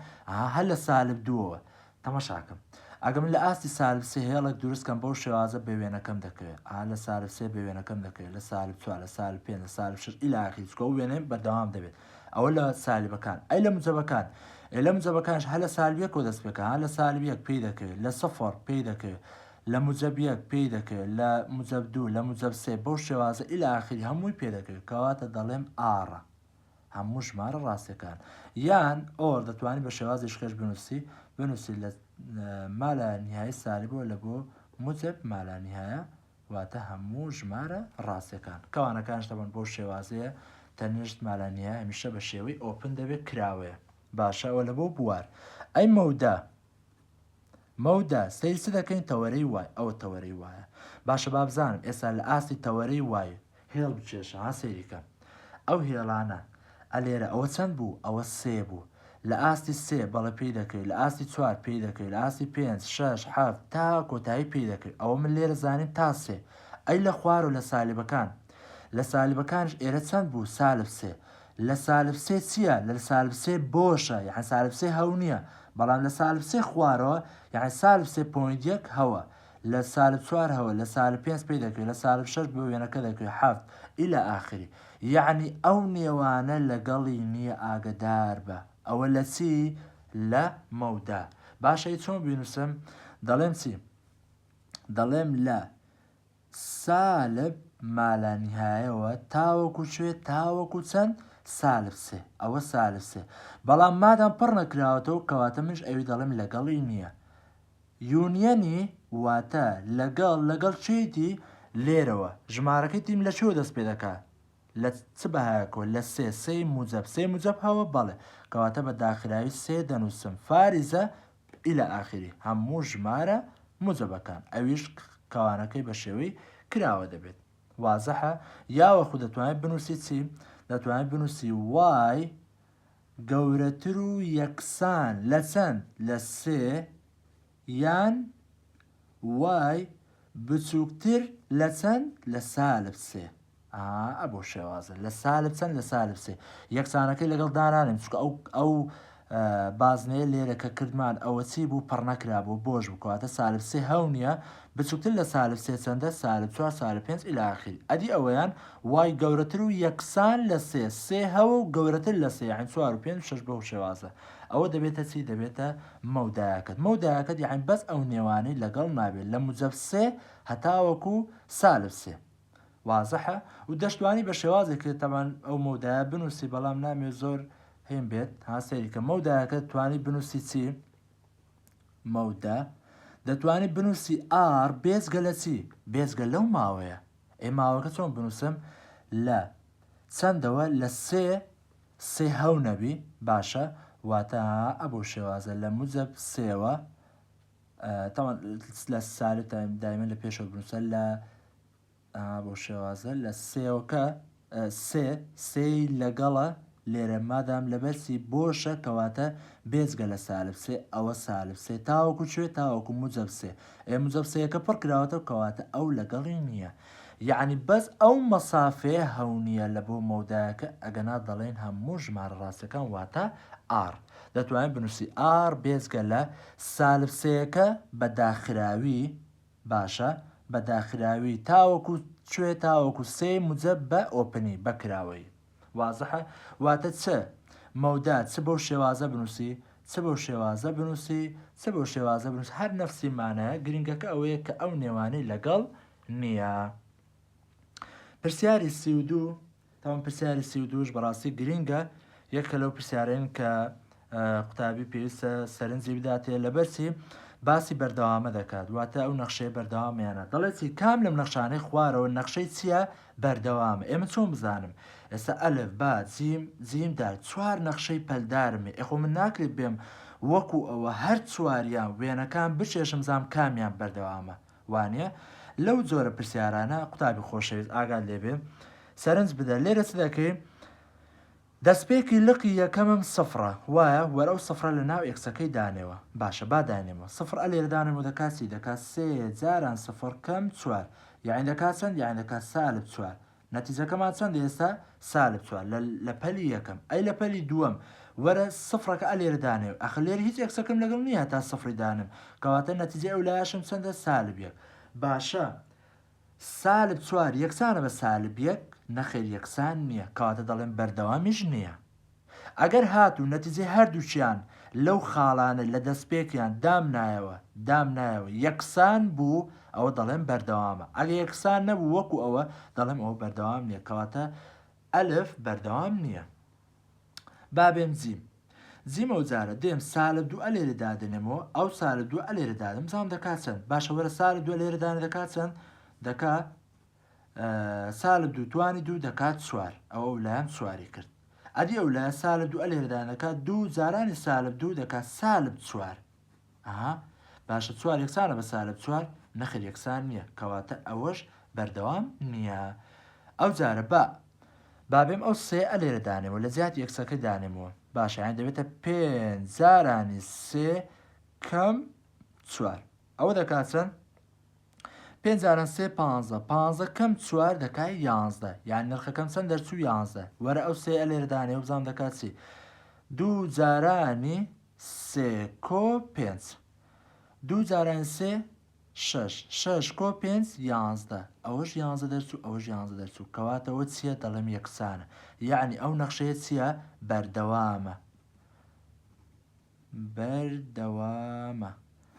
هەر لە سالب 2ەوە تەماشاکەم ئەگەم لە ئاستی سالب 3 هێڵێک دروستکەم بەو شێوازە بە وێنەکەم دەکەوێت لە سالب 3 بە وێنەکەم دەکەوێت لە سالب 4 لە سالب 5 لە سالب 6 ئیلا ئاخیر چکە وێنەی بەردەوام دەبێت ئەوە لە سالبەکان ئەی لە موجەبەکان لە موجەبەکانش هە لە سالبیەک و دەست بکە لە سالبیەک پێی دەکەوێت لە سەفەر پێی دەکەوێت لە موجەبیەک پێی دەکەوێت لە موجەب 2 لە موجەب 3 بەو شێوازە ئیلا ئاخری هەمووی پێ دەکەوێت کەواتە دەڵێم ئاڕە هەموو ژمارە ڕاستیەکان یان ئۆر دەتوانانی بە شێوازی شکەش بنووسی لە مالە نهایی سالبەوە لە بۆ موجەب مالە نهایە واتە هەموو ژمارە ڕاستیەکان کەوانەکانش دەبن بۆ شێوازەیە تەنیشت مالە نهایە هەمیشە بە شێوەی ئۆپن دەبێت کراوەیە باشە ئەوە لە بۆ بوار ئەی مەودا سەیر چ دەکەین تەوەرەی وای ئەوە تەوەرەی وایە باشە با بزانم ئێستا لە ئاستی تەوەرەی وای هێڵ بچێشە سەیریکە ئەو هێڵانە ئەلێرە ئەوە چەند بوو ئەوە 3 بوو لە ئاستی 3 بەڵە پێی دەکەوێت لە ئاستی 4 پێی دەکەوێت لە ئاستی 5 6 7 تا کۆتایی پێی دەکەوێت ئەوە من لێرە زانیم تا 3 ئەی لە خوار و لە سالبەکان لە سالبەکانش ئێرە چەند بوو سالب 3 لە سالب 3 چییە لە سالب 3 بۆشە یعنی سالب 3 هەو نییە بەڵام لە سالب 3 خوارەوە یعنی سالب 3.1 هەوە لە سالب 4 هەوە لە سالب 5 پێی دەکەوێت لە سالب 6 بە وێنەکە دەکەوێت 7 ئیلا ئاخری یعنی ئەو نێوانە لەگەڵی نییە ئاگدار بە ئەوە لە چی لە مەودا باشەی چۆن بینوسم دەڵێم چی دەڵێم لە سالب مالە نهایەوە تاوەکو تاوەکو چەند سالب 3 ئەوە سالب 3 بەڵام مادام پڕ نەکراوەتەوە کەواتە منش ئەوی دەڵێم لەگەڵی نییە یونیەنی واتە لەگەڵ چیتی لێرەوە ژمارەکەی تیم لە چۆ دەست پێ دەکات لە چ بەهایەکەوە لە سێ موجب هەوە بەڵێ کەواتە بە داخراوی 3 دەنووسم فارزە ئیلە ئاخری هەموو ژمارە موجبەکان ئەویش کەوانەکەی بە شێوەی کراوە دەبێت وازەحە یاوەخو دەتوانێت بنووسی چی دەتوانێت بنووسی وای گەورەتر و یەکسان لە چەند لە 3 یان وای بچووکتر لە چەند لە سالب 3 ئەبۆ شێوازە لە سالب چەند لە سالب 3 یەکسانەکەی لەگەڵ دانانیم چکە ئەو بازنەیە لێرە کە کردمان ئەوە چی بوو پڕ نەکرا بوو بۆش بکاتە سالب 3 هەو نییە بچووکتر لە سالب 3 چەندە سالب 4 سالب 5 إلى آخره ئەدی ئەوەیان وای گەورەتر و یەکسان لە 3 هەوە و گەورەتر لە 3 یعنی 4 و 5 6 بەو شێوازە ئەوە دەبێتە چی دەبێتە مەودایەکەت یعنی بەس ئەو نێوانەی لەگەڵ نابێت لە موجب 3 هەتاوەکو سالب 3 وازەحە و دەشتوانی بە شێوازێک تەمان ئەو مەودایە بنووسی بەڵام نامێ زۆر هێن بێت هاسەریکە مەودایەکە توانی بنووسی چی مەودا دەتوانێت بنووسی ئار بێزگە لە چی بێزگە لەو ماوەیە ماوەکە چۆن بنووسم لە چەندەوە لە 3 هەو نەبی باشە واتە ئەبوو شێوازە لە موجب 3وە تاوان لە سالب دایمەن لە پێشەوە بنووسە لە بۆ شێوازە لە 3وەکە 3 لەگەڵە لێرە مادام لەبەرسی بۆشە کەواتە بێزگە لە سالب 3 ئەوە سالب 3 تاوەکو تاوەکو موجب 3 موجب 3یەکە پڕ کراوەتە کەواتە ئەو لەگەڵی نییە یعنی بەس ئەو مەسافەیە هەونیە لە بۆ مەودایەکە ئەگەنا دەڵێن هەموو ژمارە ڕاستەکان واتە ئار دەتوانین بنووسی ئار بێزگە لە سالبسەیەەکە بە داخراوی باشە بە داخراوی تاوەکو کوێ تاوەکو سێ موجب بە ئۆپنی بەکراوەی وازحە واتە چ مەودا چ بەو شێوازە بنووسی چ بەو شێوازە بنووسی چ بەو شێوازە بنووس هەر نەفسیمانەیە گرنگەکە ئەوەیە کە ئەو نێوانەی لەگەڵ نییە. پرسیاری 32 تاوان پرسیاری 32ش بەڕاستی گرنگە یەکە لەو پرسیارین کە قوتابی پێویستە سەرنجی بداتێ لە بەرچی باسی بەردەوامە دەکات واتە ئەو نەخشەیە بەردەوامیانە دەڵێتی کام لەم نەخشانەی خوارەوە نەخشەی چییە بەردەوامە ئێمە چۆن بزانم ئێستا ئەلف با جیمدار چوار نەخشەی پەلدارمێ ئەخۆ من ناکرێت بێم وەکو ئەوە هەر چواریان وێنەکان بچێشم زام کامیان بەردەوامە وانە لەو جۆرە پرسیارانە قوتابی خۆشەویست ئاگات لێبێ سەرنج بدە لێرە چ دەکەی دەستپێکی لقی یەکەمم سفرە وایە وەرە ئەو سفرە لە ناو ئێکسەکەی دانێەوە باشە با دانێمەوە سفر ئە لێرە دانێمەوە دەکاتی دەکات سێ جاران سفر کەم چوار یاین دەکات چەند یاین دەکات سالب چوار نەتیجەکەمان چەند ئێستا سالب چوار لە پەلی یەکەم ئەی لە پەلی دووەم وەرە سفرەکە ئە لێرە دانێ ئەخ لێرە هیچ ئێکسەکەم لەگەڵ نییە تا سفری دانم کەواتە نەتیجە ئەو لایەشم چەندە سالب یەک باشە سالب چوار یەکسانە بە سالب یەک نەخێر یەکسان نییە کەواتە دەڵێن بەردەوامیش نییە ئەگەر هات و نەتیجەی هەردووچیان لەو خاڵانە لە دەستپێکیان دام نایەوە یەکسان بوو ئەوە دەڵێن بەردەوامە ئەگە یەکسان نەبوو وەکو ئەوە دەڵێم ئەوە بەردەوام نییە کەواتە ئەلف بەردەوام نییە. بابێم جیم ئەو جارە دێم سالب دوو ئە لێرە دادنێمەوە ئەو سالب دوو ئە لێرە دادم زام دەکات چەند باشە وەرە سالب دووە لێرە دانە دەکات چەند دەکات سالب دوو توانی دوو دەکات چوار ئەوە لایەن چواری کرد ئەدی ئەو لای سالب دوو ئە لێرەدان دەکات دوو جارانی سالب دوو دەکات سالب چوار باشە چوار یەکسانە بە سالب چوار نەخر یەکسان نییە کەواتە ئەوەش بەردەوام نییە. ئەو جارە بابێم ئەو سێ ئە لێرە دانێمەوە لە زیات یەکسەکە دانێمەوە باشە یان دەبێتە پێنج جارانی سێ کەم چوار ئەوە دەکات چەند پێنجاران سێ پانزە کەم چوار دەکای یانزدە یان نرخەکەم چەند دەرچوو یانزدە وەرە ئەو سێ ئە لێرە دانێ و بزانام دەکات چی دوو جارانی سێ کۆ پێنج دوو جارانی سێ شەش کۆ پێنج یانزدە ئەوەش یانزە دەرچوو ئەوەش یانزە دەرچوو کەواتەوە چییە دەڵێم یەکسانە یعنی ئەو نەخشەیە چییە بەردەوامە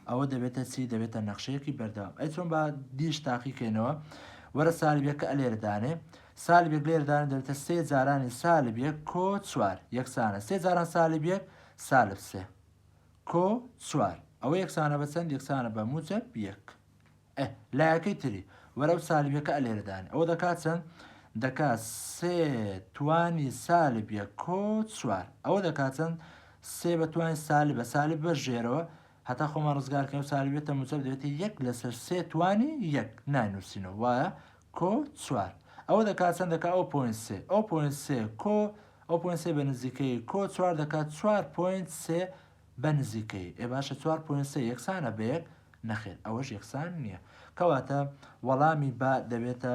ئەوە دەبێتە چی دەبێتە نەخشەیەکی بەردەوام ئەی چۆن با دیش تاقیکەینەوە وەرە سالبیەکە ئە لێرەدانێ سالبێک لێرەدانێ دەبێتە سێ جارانی سالبیەک کۆ چوار یەکسانە سێ جاران سالبیەک سالب سێ کۆ چوار ئەوە یەکسانە بە چەند یەکسانە بە موجب یەک لایەکەی تری وەرە و سالبیەکە ئە لێرەدانێ ئەوە دەکات چەند دەکات سێ توانی سالبیە کۆ چوار ئەوە دەکات چەند سێ بە توانی سالب بە سالب بە ژێرەوە هەتا خۆمان ڕزگارکەم سالبێتە موجب دەبێتە یەک لەسەر سێ توانی یەک نانووسینەوە وایە کۆ چوار ئەوە دەکات چەند دەکات ئەو پۆین سێ ئەو پۆین سێ کۆ ئەو پۆین سێ بە نزیکەی کۆ چوار دەکات چوار پۆین سێ بە نزیکەی باشە چوار پۆین سێ یەکسانە بە یەک نەخێر ئەوەش یەکسان نییە کەواتە وەڵامی با دەبێتە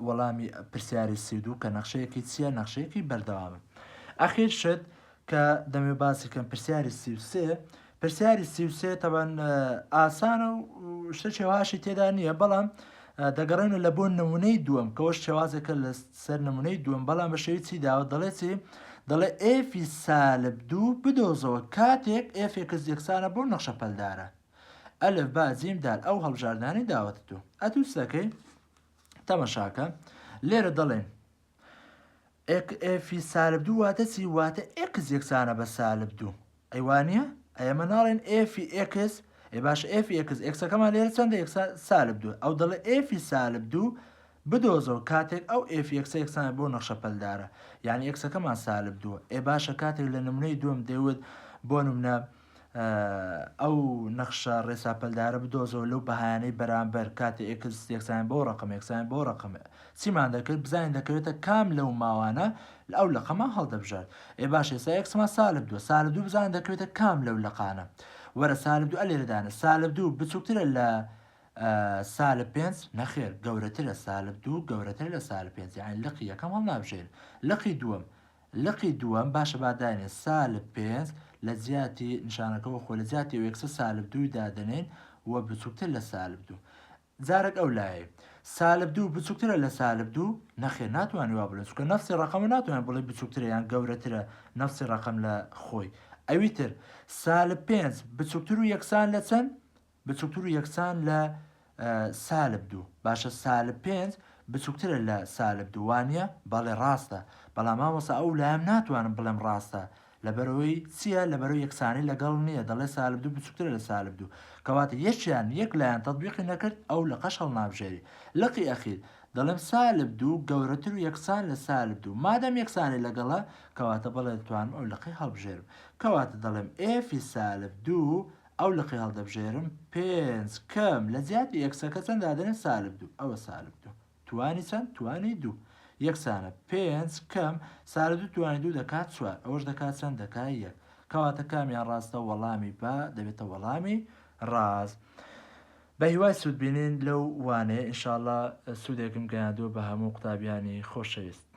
وەڵامی پرسیاری 32 کە نەخشەیەکی چییە نەخشەیەکی بەردەوامە. ئەخیر شت کە دەمێ باسی کەم پرسیاری 33 پرسیاری 33 تەبەن ئاسانە و شتە شێواشی تێدا نییە بەڵام دەگەڕێنە لە بۆ نمونەی دووەم کەەوەش شێوازێکە لە سەر نمونەی دووەم بەڵام بە شێوی چی داوە دەڵێتی دەڵێ ئێفی سالب دوو بدۆزەوە کاتێک ئێفێکە یەکسانە بۆ نەخشە پەلدارە ئەلف با جیم دال ئەو هەڵبژاردانەی داوەتە تو ئەتووسەکەی تەمەشاکە لێرە دەڵێن ئێفی سالب دوو واتە چی واتە ئێکس یەکسانە بە سالب دوو ئەیوانە ئەمە ناڵێن ئێفی ئێکس باش ئێفی ئێکس ئێکسەکەمان لێرە چەندە سالب دوو ئەو دەڵێ ئێفی سالب دوو بدۆزەوە کاتێک ئەو ئێفی یەکسە یەکسانە بۆ نەخشە پەلدارە یعنی ئێکسەکەمان سالب دووە باشە کاتێک لە نمونەی دووەم دەیوت بۆ نمونە ئەو نەخشە ڕێساپەلدارە بدۆزەوە لەو بەهانەی بەرامبەر کاتێ ئێکس یەکسان بۆ ڕقم یەکسان بۆ ڕقمە چیمان دەکرد بزانین دەکەوێتە کام لەو ماوانە لە ئەو لەقەمان هەڵدەبژات باش ئێستا یەکسمان سالب دوو بزانین دەکەوێتە کام لەو لەقانە وەرە سالب دوو ئە لێرەدانە سالب دوو بچووکترە لە سالب 5 نەخێر گەورەتر لە سالب 2 گەورەتر لە سالب 5 یعنی لقی یەکەم هەڵنابژێن. لقی دووەم باشە بادانێ سالب 5 لە زیاتی نیشانەکەەوە خۆ لە زیاتی وەکسە سالب 2 دادنێن وە بچووکتر لە سالب 2 جارێک ئەو لایە سالب 2 بچووکترە لە سالب 2 نەخێر ناتوانانی وا بڵێن چکە نەفسی ڕقەمە ناتوانێت بڵێ بچووکترە یان گەورەترە نەفسی ڕقەم لە خۆی. ئەویتر سالب 5 بچووکتر و یەکسان لە چەند بچووکتر و یەکسان لە سالب 2 باشە سالب 5 بچووکترە لە سالب 2 وانە بەڵێ ڕاستە بەڵام مامۆستا ئەو لایم ناتوانم بڵێم ڕاستە لەبەرەوەی چییە لەبەرەوەی یەکسانی لەگەڵ نییە دەڵێ سالب 2 بچووکترە لە سالب 2 کەواتە یەکیان یەک لایەن تەطبیقی نەکرد ئەو لە قەش هەڵنابژێری. لقی ئەخیر دەڵێم سالب 2 گەورەتر و یەکسان لە سالب 2 مادەم یەکسانی لەگەڵە کەواتە بەڵێ دەتوانم ئەو لقی هەڵبژێرم کەواتە دەڵێم ئێفی سالب 2 ئەو لقی هەڵدەبژێرم 5 کەم لە زیاتی یەکسەکە چەند دادنێ سالب 2 ئەوە سالب 2 توانی چەند توانی 2 یەکسانە 5 کەم سالب 2 توانی 2 دەکات 4 ئەوەش دەکات چەند دەکات 1 کەواتە کامیان ڕاستە وەڵامی بە دەبێتە وەڵامی ڕاست. بە هیوای سوود بینین لەو وانەیە ئینشاءڵڵا سوودێکم گەیاندووە بە هەموو قوتابیانی خۆشەویست.